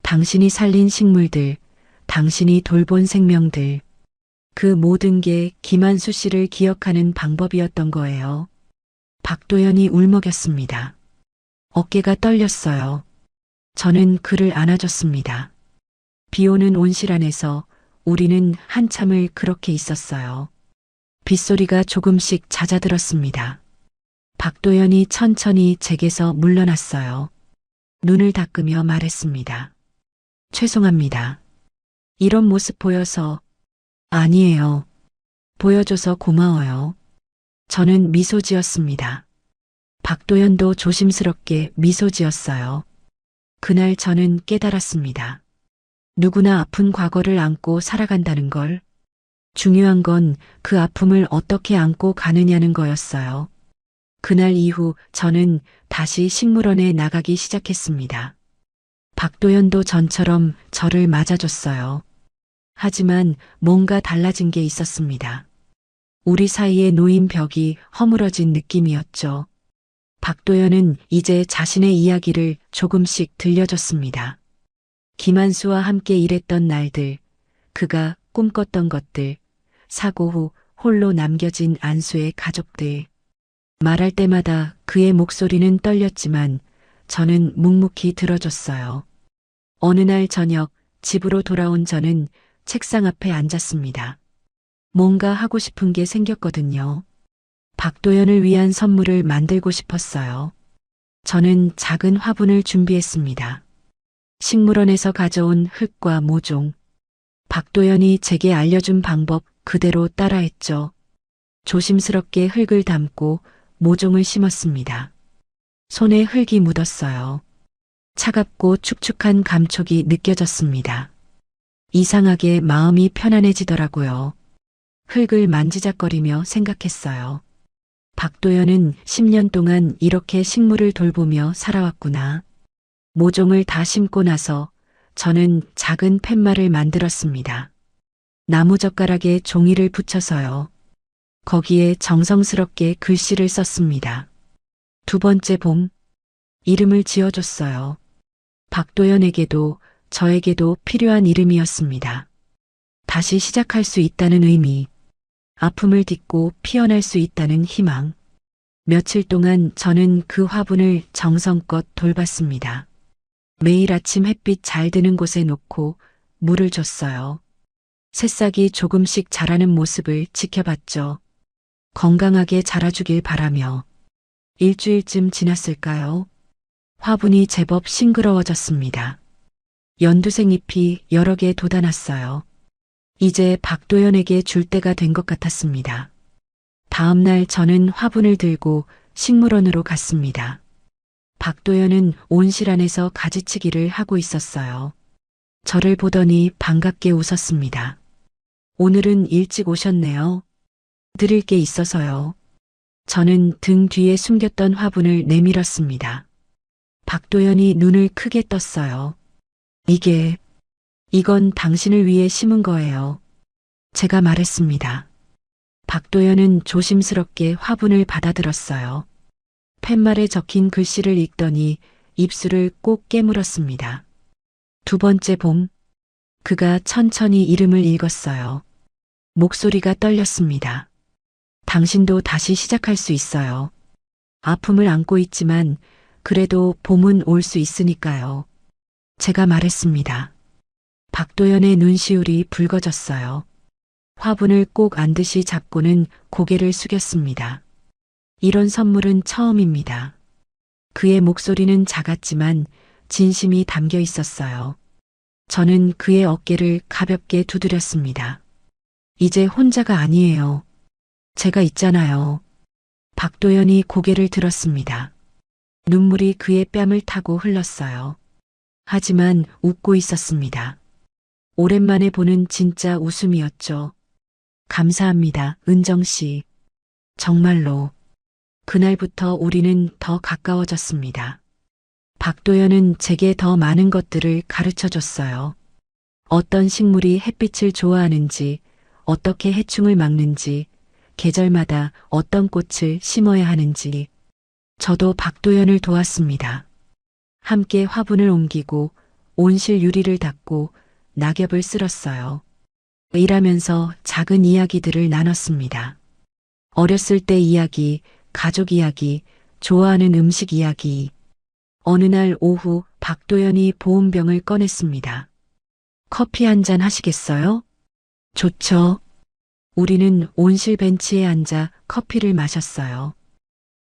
당신이 살린 식물들, 당신이 돌본 생명들, 그 모든 게 김한수 씨를 기억하는 방법이었던 거예요. 박도연이 울먹였습니다. 어깨가 떨렸어요. 저는 그를 안아줬습니다. 비 오는 온실 안에서 우리는 한참을 그렇게 있었어요. 빗소리가 조금씩 잦아들었습니다. 박도연이 천천히 제게서 물러났어요. 눈을 닦으며 말했습니다. 죄송합니다. 이런 모습 보여서. 아니에요. 보여줘서 고마워요. 저는 미소 지었습니다. 박도연도 조심스럽게 미소 지었어요. 그날 저는 깨달았습니다. 누구나 아픈 과거를 안고 살아간다는 걸. 중요한 건 그 아픔을 어떻게 안고 가느냐는 거였어요. 그날 이후 저는 다시 식물원에 나가기 시작했습니다. 박도연도 전처럼 저를 맞아줬어요. 하지만 뭔가 달라진 게 있었습니다. 우리 사이에 놓인 벽이 허물어진 느낌이었죠. 박도연은 이제 자신의 이야기를 조금씩 들려줬습니다. 김한수와 함께 일했던 날들, 그가 꿈꿨던 것들, 사고 후 홀로 남겨진 안수의 가족들. 말할 때마다 그의 목소리는 떨렸지만 저는 묵묵히 들어줬어요. 어느 날 저녁 집으로 돌아온 저는 책상 앞에 앉았습니다. 뭔가 하고 싶은 게 생겼거든요. 박도연을 위한 선물을 만들고 싶었어요. 저는 작은 화분을 준비했습니다. 식물원에서 가져온 흙과 모종. 박도연이 제게 알려준 방법 그대로 따라했죠. 조심스럽게 흙을 담고 모종을 심었습니다. 손에 흙이 묻었어요. 차갑고 축축한 감촉이 느껴졌습니다. 이상하게 마음이 편안해지더라고요. 흙을 만지작거리며 생각했어요. 박도연은 10년 동안 이렇게 식물을 돌보며 살아왔구나. 모종을 다 심고 나서 저는 작은 팻말을 만들었습니다. 나무젓가락에 종이를 붙여서요. 거기에 정성스럽게 글씨를 썼습니다. 두 번째 봄, 이름을 지어줬어요. 박도연에게도 저에게도 필요한 이름이었습니다. 다시 시작할 수 있다는 의미, 아픔을 딛고 피어날 수 있다는 희망. 며칠 동안 저는 그 화분을 정성껏 돌봤습니다. 매일 아침 햇빛 잘 드는 곳에 놓고 물을 줬어요. 새싹이 조금씩 자라는 모습을 지켜봤죠. 건강하게 자라주길 바라며. 일주일쯤 지났을까요? 화분이 제법 싱그러워졌습니다. 연두색 잎이 여러 개 돋아났어요. 이제 박도연에게 줄 때가 된 것 같았습니다. 다음 날 저는 화분을 들고 식물원으로 갔습니다. 박도연은 온실 안에서 가지치기를 하고 있었어요. 저를 보더니 반갑게 웃었습니다. 오늘은 일찍 오셨네요. 드릴 게 있어서요. 저는 등 뒤에 숨겼던 화분을 내밀었습니다. 박도연이 눈을 크게 떴어요. 이건 당신을 위해 심은 거예요. 제가 말했습니다. 박도연은 조심스럽게 화분을 받아들었어요. 팻말에 적힌 글씨를 읽더니 입술을 꼭 깨물었습니다. 두 번째 봄, 그가 천천히 이름을 읽었어요. 목소리가 떨렸습니다. 당신도 다시 시작할 수 있어요. 아픔을 안고 있지만 그래도 봄은 올 수 있으니까요. 제가 말했습니다. 박도연의 눈시울이 붉어졌어요. 화분을 꼭 안듯이 잡고는 고개를 숙였습니다. 이런 선물은 처음입니다. 그의 목소리는 작았지만 진심이 담겨 있었어요. 저는 그의 어깨를 가볍게 두드렸습니다. 이제 혼자가 아니에요. 제가 있잖아요. 박도연이 고개를 들었습니다. 눈물이 그의 뺨을 타고 흘렀어요. 하지만 웃고 있었습니다. 오랜만에 보는 진짜 웃음이었죠. 감사합니다, 은정 씨. 정말로. 그날부터 우리는 더 가까워졌습니다. 박도연은 제게 더 많은 것들을 가르쳐 줬어요. 어떤 식물이 햇빛을 좋아하는지, 어떻게 해충을 막는지, 계절마다 어떤 꽃을 심어야 하는지. 저도 박도연을 도왔습니다. 함께 화분을 옮기고 온실 유리를 닦고 낙엽을 쓸었어요. 일하면서 작은 이야기들을 나눴습니다. 어렸을 때 이야기, 가족 이야기, 좋아하는 음식 이야기. 어느 날 오후 박도연이 보온병을 꺼냈습니다. 커피 한 잔 하시겠어요? 좋죠. 우리는 온실 벤치에 앉아 커피를 마셨어요.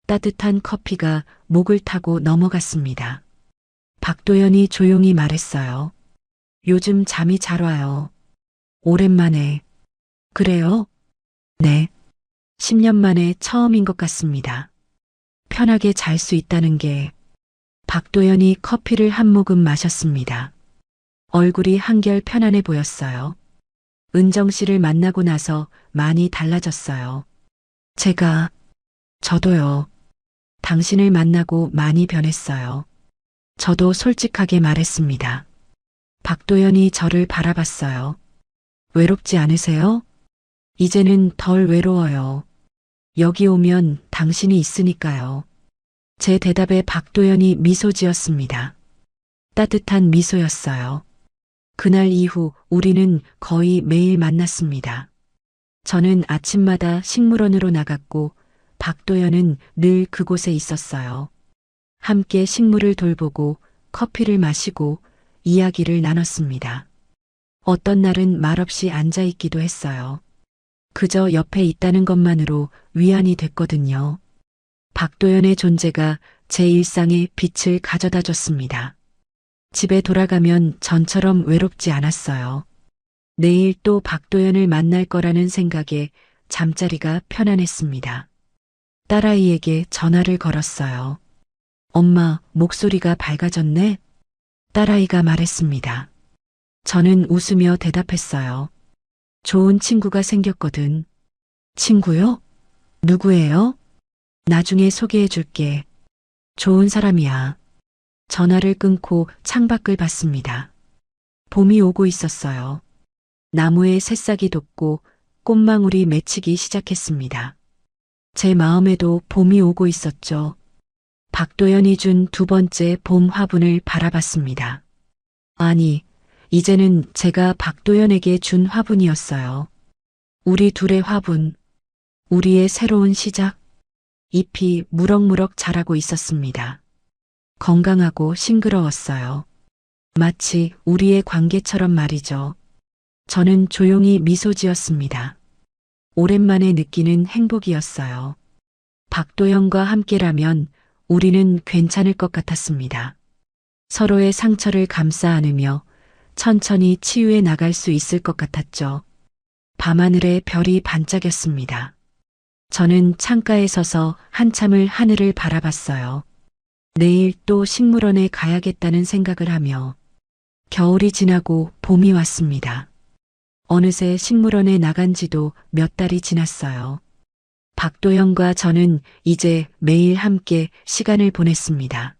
따뜻한 커피가 목을 타고 넘어갔습니다. 박도연이 조용히 말했어요. 요즘 잠이 잘 와요. 오랜만에. 그래요? 네. 10년 만에 처음인 것 같습니다. 편하게 잘 수 있다는 게. 박도연이 커피를 한 모금 마셨습니다. 얼굴이 한결 편안해 보였어요. 은정 씨를 만나고 나서 많이 달라졌어요. 저도요. 당신을 만나고 많이 변했어요. 저도 솔직하게 말했습니다. 박도연이 저를 바라봤어요. 외롭지 않으세요? 이제는 덜 외로워요. 여기 오면 당신이 있으니까요. 제 대답에 박도연이 미소 지었습니다. 따뜻한 미소였어요. 그날 이후 우리는 거의 매일 만났습니다. 저는 아침마다 식물원으로 나갔고 박도연은 늘 그곳에 있었어요. 함께 식물을 돌보고 커피를 마시고 이야기를 나눴습니다. 어떤 날은 말없이 앉아 있기도 했어요. 그저 옆에 있다는 것만으로 위안이 됐거든요. 박도연의 존재가 제 일상에 빛을 가져다 줬습니다. 집에 돌아가면 전처럼 외롭지 않았어요. 내일 또 박도연을 만날 거라는 생각에 잠자리가 편안했습니다. 딸아이에게 전화를 걸었어요. 엄마, 목소리가 밝아졌네? 딸아이가 말했습니다. 저는 웃으며 대답했어요. 좋은 친구가 생겼거든. 친구요? 누구예요? 나중에 소개해 줄게. 좋은 사람이야. 전화를 끊고 창밖을 봤습니다. 봄이 오고 있었어요. 나무에 새싹이 돋고 꽃망울이 맺히기 시작했습니다. 제 마음에도 봄이 오고 있었죠. 박도연이 준 두 번째 봄 화분을 바라봤습니다. 아니, 이제는 제가 박도연에게 준 화분이었어요. 우리 둘의 화분, 우리의 새로운 시작. 잎이 무럭무럭 자라고 있었습니다. 건강하고 싱그러웠어요. 마치 우리의 관계처럼 말이죠. 저는 조용히 미소 지었습니다. 오랜만에 느끼는 행복이었어요. 박도연과 함께라면 우리는 괜찮을 것 같았습니다. 서로의 상처를 감싸 안으며 천천히 치유해 나갈 수 있을 것 같았죠. 밤하늘에 별이 반짝였습니다. 저는 창가에 서서 한참을 하늘을 바라봤어요. 내일 또 식물원에 가야겠다는 생각을 하며 겨울이 지나고 봄이 왔습니다. 어느새 식물원에 나간 지도 몇 달이 지났어요. 박도연과 저는 이제 매일 함께 시간을 보냈습니다.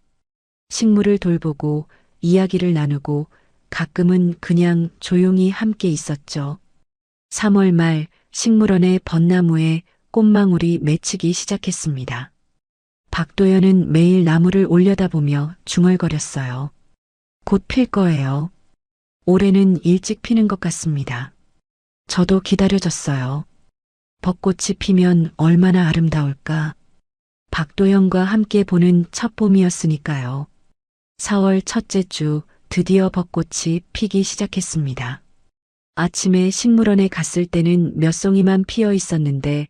식물을 돌보고 이야기를 나누고 가끔은 그냥 조용히 함께 있었죠. 3월 말 식물원의 벚나무에 꽃망울이 맺히기 시작했습니다. 박도연은 매일 나무를 올려다보며 중얼거렸어요. 곧 필 거예요. 올해는 일찍 피는 것 같습니다. 저도 기다려졌어요. 벚꽃이 피면 얼마나 아름다울까. 박도연과 함께 보는 첫 봄이었으니까요. 4월 첫째 주 드디어 벚꽃이 피기 시작했습니다. 아침에 식물원에 갔을 때는 몇 송이만 피어 있었는데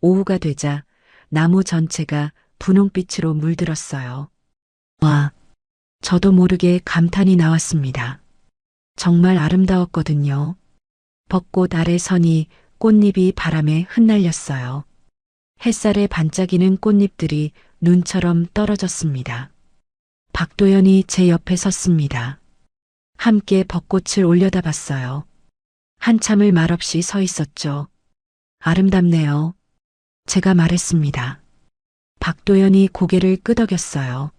오후가 되자 나무 전체가 분홍빛으로 물들었어요. 와, 저도 모르게 감탄이 나왔습니다. 정말 아름다웠거든요. 벚꽃 아래 선이 꽃잎이 바람에 흩날렸어요. 햇살에 반짝이는 꽃잎들이 눈처럼 떨어졌습니다. 박도연이 제 옆에 섰습니다. 함께 벚꽃을 올려다봤어요. 한참을 말없이 서 있었죠. 아름답네요. 제가 말했습니다. 박도연이 고개를 끄덕였어요.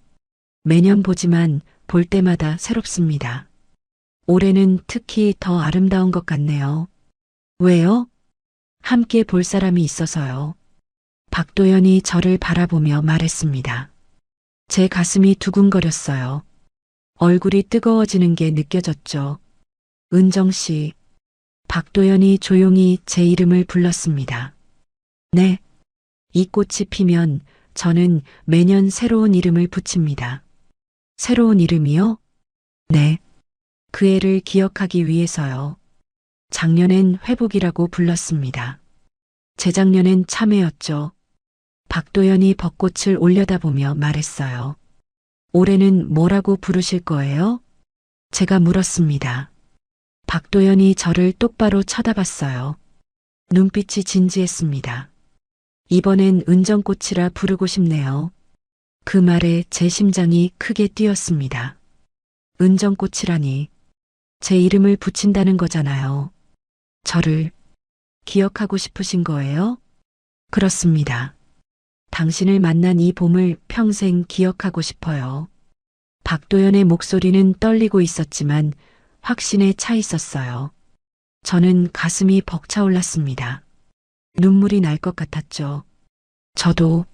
매년 보지만 볼 때마다 새롭습니다. 올해는 특히 더 아름다운 것 같네요. 왜요? 함께 볼 사람이 있어서요. 박도연이 저를 바라보며 말했습니다. 제 가슴이 두근거렸어요. 얼굴이 뜨거워지는 게 느껴졌죠. 은정 씨. 박도연이 조용히 제 이름을 불렀습니다. 네. 이 꽃이 피면 저는 매년 새로운 이름을 붙입니다. 새로운 이름이요? 네. 그 애를 기억하기 위해서요. 작년엔 회복이라고 불렀습니다. 재작년엔 참회였죠. 박도연이 벚꽃을 올려다보며 말했어요. 올해는 뭐라고 부르실 거예요? 제가 물었습니다. 박도연이 저를 똑바로 쳐다봤어요. 눈빛이 진지했습니다. 이번엔 은정꽃이라 부르고 싶네요. 그 말에 제 심장이 크게 뛰었습니다. 은정꽃이라니 제 이름을 붙인다는 거잖아요. 저를 기억하고 싶으신 거예요? 그렇습니다. 당신을 만난 이 봄을 평생 기억하고 싶어요. 박도연의 목소리는 떨리고 있었지만 확신에 차 있었어요. 저는 가슴이 벅차올랐습니다. 눈물이 날 것 같았죠. 저도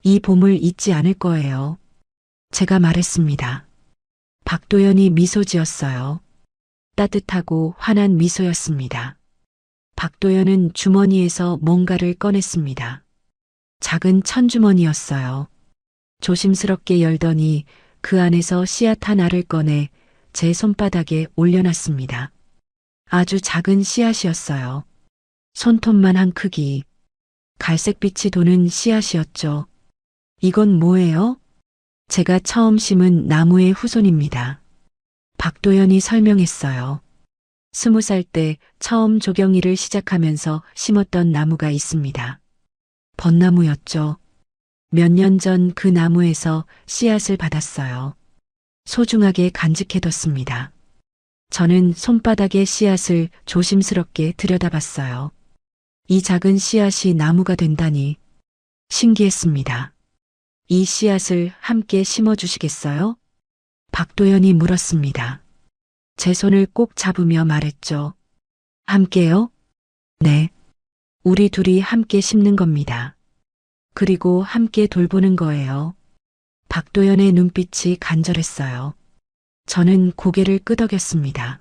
이 봄을 잊지 않을 거예요. 제가 말했습니다. 박도연이 미소 지었어요. 따뜻하고 환한 미소였습니다. 박도연은 주머니에서 뭔가를 꺼냈습니다. 작은 천주머니였어요. 조심스럽게 열더니 그 안에서 씨앗 하나를 꺼내 제 손바닥에 올려놨습니다. 아주 작은 씨앗이었어요. 손톱만한 크기. 갈색빛이 도는 씨앗이었죠. 이건 뭐예요? 제가 처음 심은 나무의 후손입니다. 박도연이 설명했어요. 20살 때 처음 조경일을 시작하면서 심었던 나무가 있습니다. 벚나무였죠. 몇 년 전 그 나무에서 씨앗을 받았어요. 소중하게 간직해뒀습니다. 저는 손바닥의 씨앗을 조심스럽게 들여다봤어요. 이 작은 씨앗이 나무가 된다니 신기했습니다. 이 씨앗을 함께 심어주시겠어요? 박도연이 물었습니다. 제 손을 꼭 잡으며 말했죠. 함께요? 네. 우리 둘이 함께 심는 겁니다. 그리고 함께 돌보는 거예요. 박도연의 눈빛이 간절했어요. 저는 고개를 끄덕였습니다.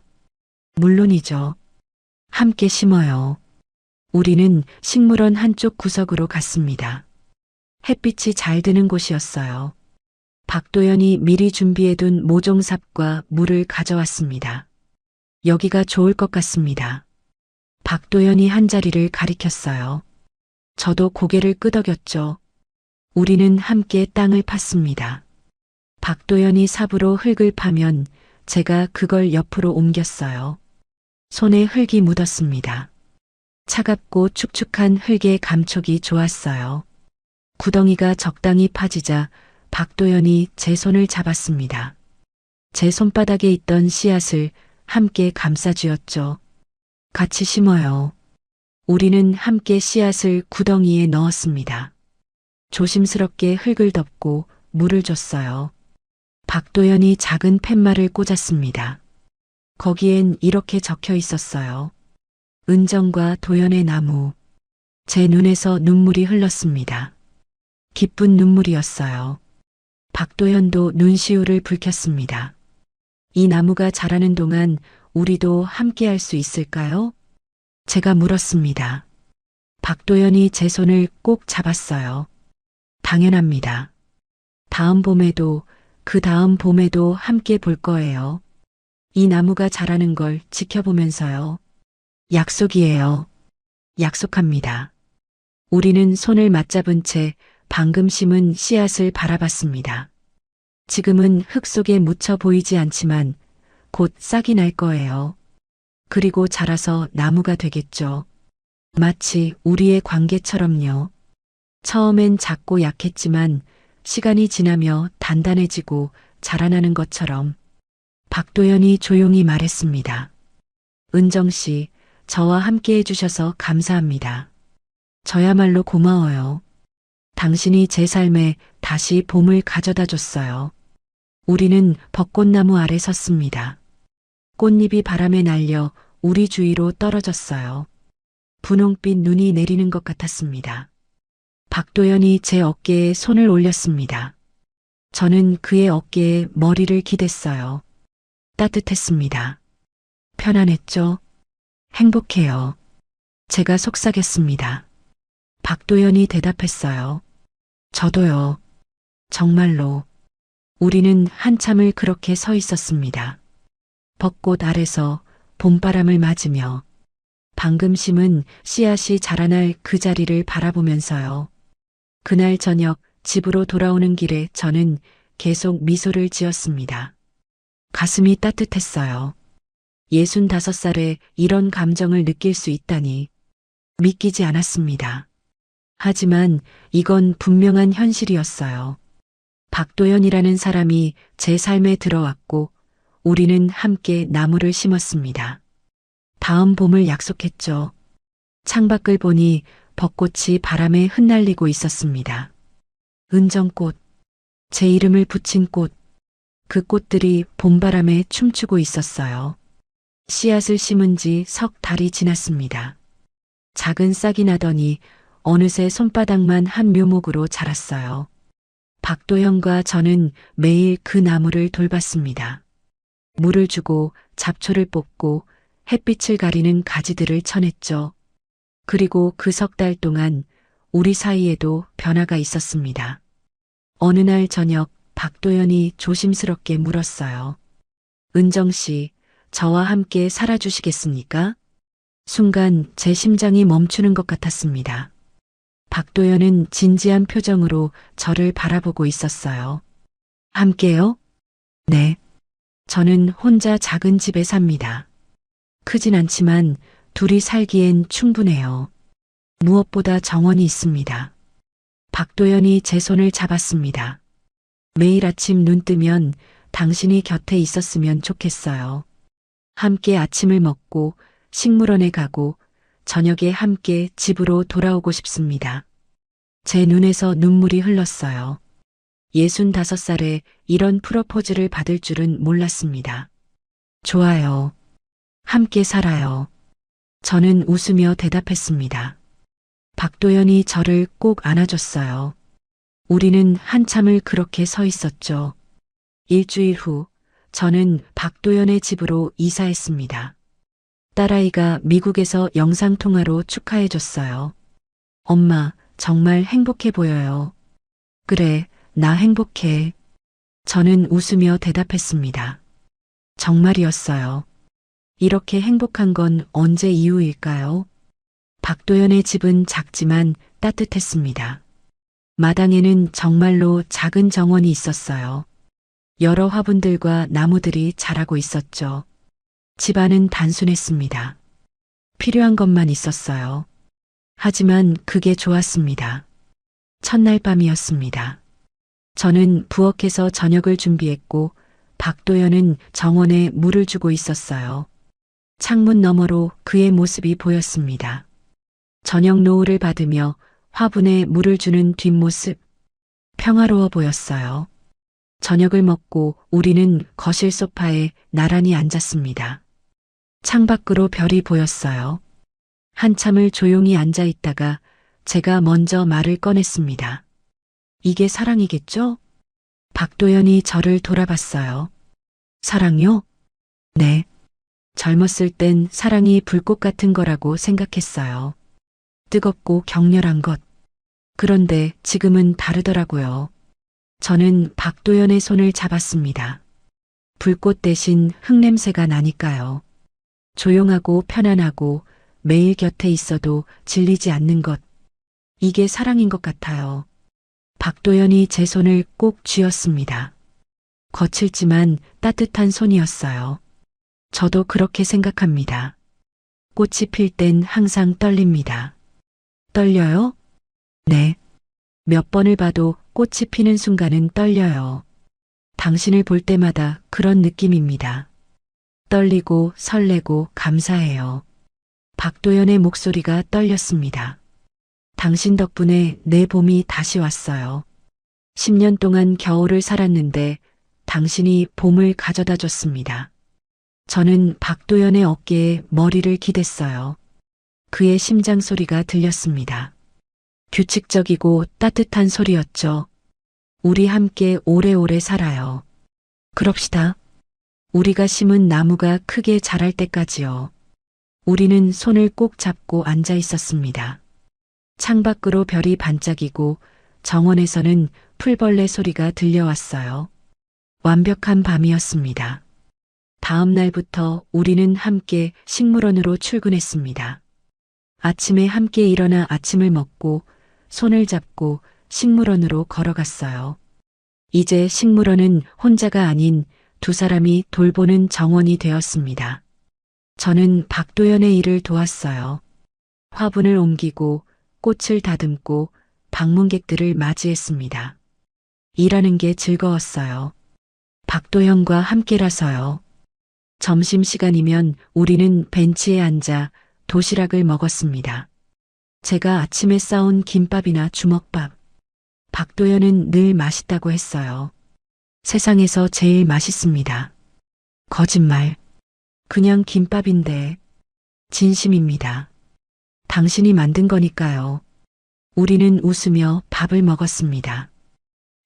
물론이죠. 함께 심어요. 우리는 식물원 한쪽 구석으로 갔습니다. 햇빛이 잘 드는 곳이었어요. 박도연이 미리 준비해둔 모종삽과 물을 가져왔습니다. 여기가 좋을 것 같습니다. 박도연이 한 자리를 가리켰어요. 저도 고개를 끄덕였죠. 우리는 함께 땅을 팠습니다. 박도연이 삽으로 흙을 파면 제가 그걸 옆으로 옮겼어요. 손에 흙이 묻었습니다. 차갑고 축축한 흙의 감촉이 좋았어요. 구덩이가 적당히 파지자 박도연이 제 손을 잡았습니다. 제 손바닥에 있던 씨앗을 함께 감싸주었죠. 같이 심어요. 우리는 함께 씨앗을 구덩이에 넣었습니다. 조심스럽게 흙을 덮고 물을 줬어요. 박도연이 작은 팻말을 꽂았습니다. 거기엔 이렇게 적혀 있었어요. 은정과 도연의 나무. 제 눈에서 눈물이 흘렀습니다. 기쁜 눈물이었어요. 박도연도 눈시울을 붉혔습니다. 이 나무가 자라는 동안 우리도 함께 할 수 있을까요? 제가 물었습니다. 박도연이 제 손을 꼭 잡았어요. 당연합니다. 다음 봄에도 그 다음 봄에도 함께 볼 거예요. 이 나무가 자라는 걸 지켜보면서요. 약속이에요. 약속합니다. 우리는 손을 맞잡은 채 방금 심은 씨앗을 바라봤습니다. 지금은 흙 속에 묻혀 보이지 않지만 곧 싹이 날 거예요. 그리고 자라서 나무가 되겠죠. 마치 우리의 관계처럼요. 처음엔 작고 약했지만 시간이 지나며 단단해지고 자라나는 것처럼. 박도연이 조용히 말했습니다. 은정 씨, 저와 함께 해주셔서 감사합니다. 저야말로 고마워요. 당신이 제 삶에 다시 봄을 가져다 줬어요. 우리는 벚꽃나무 아래 섰습니다. 꽃잎이 바람에 날려 우리 주위로 떨어졌어요. 분홍빛 눈이 내리는 것 같았습니다. 박도연이 제 어깨에 손을 올렸습니다. 저는 그의 어깨에 머리를 기댔어요. 따뜻했습니다. 편안했죠? 행복해요. 제가 속삭였습니다. 박도연이 대답했어요. 저도요. 정말로. 우리는 한참을 그렇게 서 있었습니다. 벚꽃 아래서 봄바람을 맞으며 방금 심은 씨앗이 자라날 그 자리를 바라보면서요. 그날 저녁 집으로 돌아오는 길에 저는 계속 미소를 지었습니다. 가슴이 따뜻했어요. 65살에 이런 감정을 느낄 수 있다니 믿기지 않았습니다. 하지만 이건 분명한 현실이었어요. 박도연이라는 사람이 제 삶에 들어왔고 우리는 함께 나무를 심었습니다. 다음 봄을 약속했죠. 창밖을 보니 벚꽃이 바람에 흩날리고 있었습니다. 은정꽃, 제 이름을 붙인 꽃, 그 꽃들이 봄바람에 춤추고 있었어요. 씨앗을 심은 지 석 달이 지났습니다. 작은 싹이 나더니 어느새 손바닥만 한 묘목으로 자랐어요. 박도현과 저는 매일 그 나무를 돌봤습니다. 물을 주고 잡초를 뽑고 햇빛을 가리는 가지들을 쳐냈죠. 그리고 그 석 달 동안 우리 사이에도 변화가 있었습니다. 어느 날 저녁 박도연이 조심스럽게 물었어요. 은정 씨, 저와 함께 살아주시겠습니까? 순간 제 심장이 멈추는 것 같았습니다. 박도연은 진지한 표정으로 저를 바라보고 있었어요. 함께요? 네. 저는 혼자 작은 집에 삽니다. 크진 않지만 둘이 살기엔 충분해요. 무엇보다 정원이 있습니다. 박도연이 제 손을 잡았습니다. 매일 아침 눈 뜨면 당신이 곁에 있었으면 좋겠어요. 함께 아침을 먹고 식물원에 가고 저녁에 함께 집으로 돌아오고 싶습니다. 제 눈에서 눈물이 흘렀어요. 65살에 이런 프로포즈를 받을 줄은 몰랐습니다. 좋아요. 함께 살아요. 저는 웃으며 대답했습니다. 박도연이 저를 꼭 안아줬어요. 우리는 한참을 그렇게 서 있었죠. 일주일 후 저는 박도연의 집으로 이사했습니다. 딸아이가 미국에서 영상통화로 축하해줬어요. 엄마, 정말 행복해 보여요. 그래, 나 행복해. 저는 웃으며 대답했습니다. 정말이었어요. 이렇게 행복한 건 언제 이후일까요? 박도연의 집은 작지만 따뜻했습니다. 마당에는 정말로 작은 정원이 있었어요. 여러 화분들과 나무들이 자라고 있었죠. 집안은 단순했습니다. 필요한 것만 있었어요. 하지만 그게 좋았습니다. 첫날 밤이었습니다. 저는 부엌에서 저녁을 준비했고 박도연은 정원에 물을 주고 있었어요. 창문 너머로 그의 모습이 보였습니다. 저녁 노을을 받으며 화분에 물을 주는 뒷모습, 평화로워 보였어요. 저녁을 먹고 우리는 거실 소파에 나란히 앉았습니다. 창밖으로 별이 보였어요. 한참을 조용히 앉아 있다가 제가 먼저 말을 꺼냈습니다. 이게 사랑이겠죠? 박도연이 저를 돌아봤어요. 사랑요? 네. 젊었을 땐 사랑이 불꽃 같은 거라고 생각했어요. 뜨겁고 격렬한 것. 그런데 지금은 다르더라고요. 저는 박도연의 손을 잡았습니다. 불꽃 대신 흙냄새가 나니까요. 조용하고 편안하고 매일 곁에 있어도 질리지 않는 것. 이게 사랑인 것 같아요. 박도연이 제 손을 꼭 쥐었습니다. 거칠지만 따뜻한 손이었어요. 저도 그렇게 생각합니다. 꽃이 필 땐 항상 떨립니다. 떨려요? 네. 몇 번을 봐도 꽃이 피는 순간은 떨려요. 당신을 볼 때마다 그런 느낌입니다. 떨리고 설레고 감사해요. 박도연의 목소리가 떨렸습니다. 당신 덕분에 내 봄이 다시 왔어요. 10년 동안 겨울을 살았는데 당신이 봄을 가져다 줬습니다. 저는 박도연의 어깨에 머리를 기댔어요. 그의 심장 소리가 들렸습니다. 규칙적이고 따뜻한 소리였죠. 우리 함께 오래오래 살아요. 그럽시다. 우리가 심은 나무가 크게 자랄 때까지요. 우리는 손을 꼭 잡고 앉아 있었습니다. 창밖으로 별이 반짝이고 정원에서는 풀벌레 소리가 들려왔어요. 완벽한 밤이었습니다. 다음 날부터 우리는 함께 식물원으로 출근했습니다. 아침에 함께 일어나 아침을 먹고 손을 잡고 식물원으로 걸어갔어요. 이제 식물원은 혼자가 아닌 두 사람이 돌보는 정원이 되었습니다. 저는 박도연의 일을 도왔어요. 화분을 옮기고 꽃을 다듬고 방문객들을 맞이했습니다. 일하는 게 즐거웠어요. 박도연과 함께라서요. 점심시간이면 우리는 벤치에 앉아 도시락을 먹었습니다. 제가 아침에 싸온 김밥이나 주먹밥, 박도연은 늘 맛있다고 했어요. 세상에서 제일 맛있습니다. 거짓말. 그냥 김밥인데. 진심입니다. 당신이 만든 거니까요. 우리는 웃으며 밥을 먹었습니다.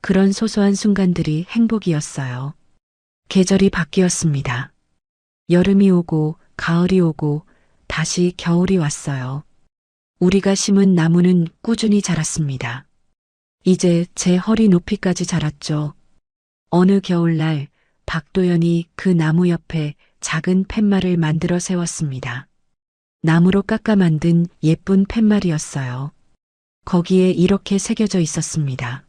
그런 소소한 순간들이 행복이었어요. 계절이 바뀌었습니다. 여름이 오고 가을이 오고 다시 겨울이 왔어요. 우리가 심은 나무는 꾸준히 자랐습니다. 이제 제 허리 높이까지 자랐죠. 어느 겨울날 박도연이 그 나무 옆에 작은 팻말을 만들어 세웠습니다. 나무로 깎아 만든 예쁜 팻말이었어요. 거기에 이렇게 새겨져 있었습니다.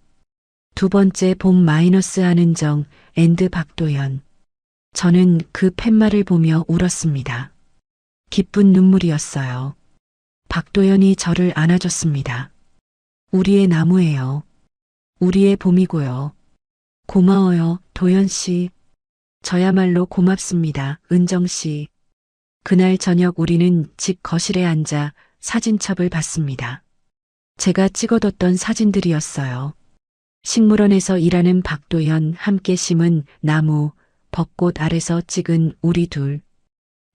두 번째 봄 마이너스 한은정 앤드 박도연. 저는 그 팻말을 보며 울었습니다. 기쁜 눈물이었어요. 박도연이 저를 안아줬습니다. 우리의 나무예요. 우리의 봄이고요. 고마워요, 도연 씨. 저야말로 고맙습니다, 은정 씨. 그날 저녁 우리는 집 거실에 앉아 사진첩을 봤습니다. 제가 찍어뒀던 사진들이었어요. 식물원에서 일하는 박도연, 함께 심은 나무, 벚꽃 아래서 찍은 우리 둘.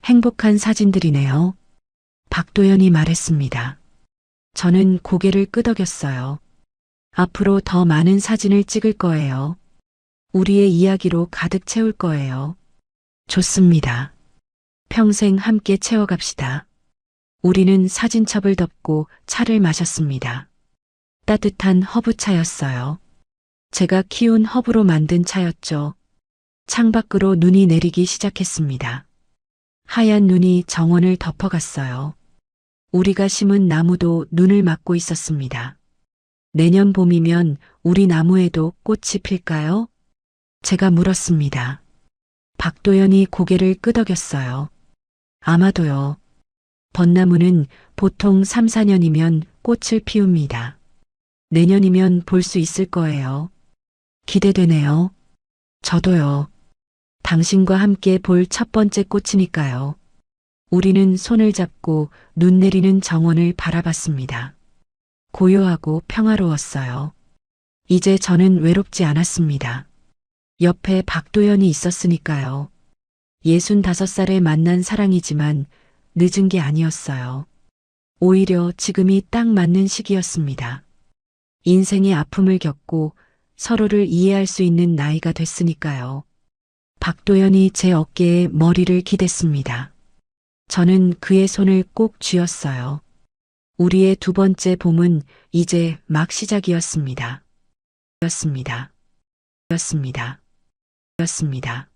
행복한 사진들이네요. 박도연이 말했습니다. 저는 고개를 끄덕였어요. 앞으로 더 많은 사진을 찍을 거예요. 우리의 이야기로 가득 채울 거예요. 좋습니다. 평생 함께 채워갑시다. 우리는 사진첩을 덮고 차를 마셨습니다. 따뜻한 허브차였어요. 제가 키운 허브로 만든 차였죠. 창밖으로 눈이 내리기 시작했습니다. 하얀 눈이 정원을 덮어갔어요. 우리가 심은 나무도 눈을 맞고 있었습니다. 내년 봄이면 우리 나무에도 꽃이 필까요? 제가 물었습니다. 박도연이 고개를 끄덕였어요. 아마도요. 벚나무는 보통 3, 4년이면 꽃을 피웁니다. 내년이면 볼 수 있을 거예요. 기대되네요. 저도요. 당신과 함께 볼 첫 번째 꽃이니까요. 우리는 손을 잡고 눈 내리는 정원을 바라봤습니다. 고요하고 평화로웠어요. 이제 저는 외롭지 않았습니다. 옆에 박도연이 있었으니까요. 65살에 만난 사랑이지만 늦은 게 아니었어요. 오히려 지금이 딱 맞는 시기였습니다. 인생의 아픔을 겪고 서로를 이해할 수 있는 나이가 됐으니까요. 박도연이 제 어깨에 머리를 기댔습니다. 저는 그의 손을 꼭 쥐었어요. 우리의 두 번째 봄은 이제 막 시작이었습니다. 였습니다. 였습니다. 였습니다.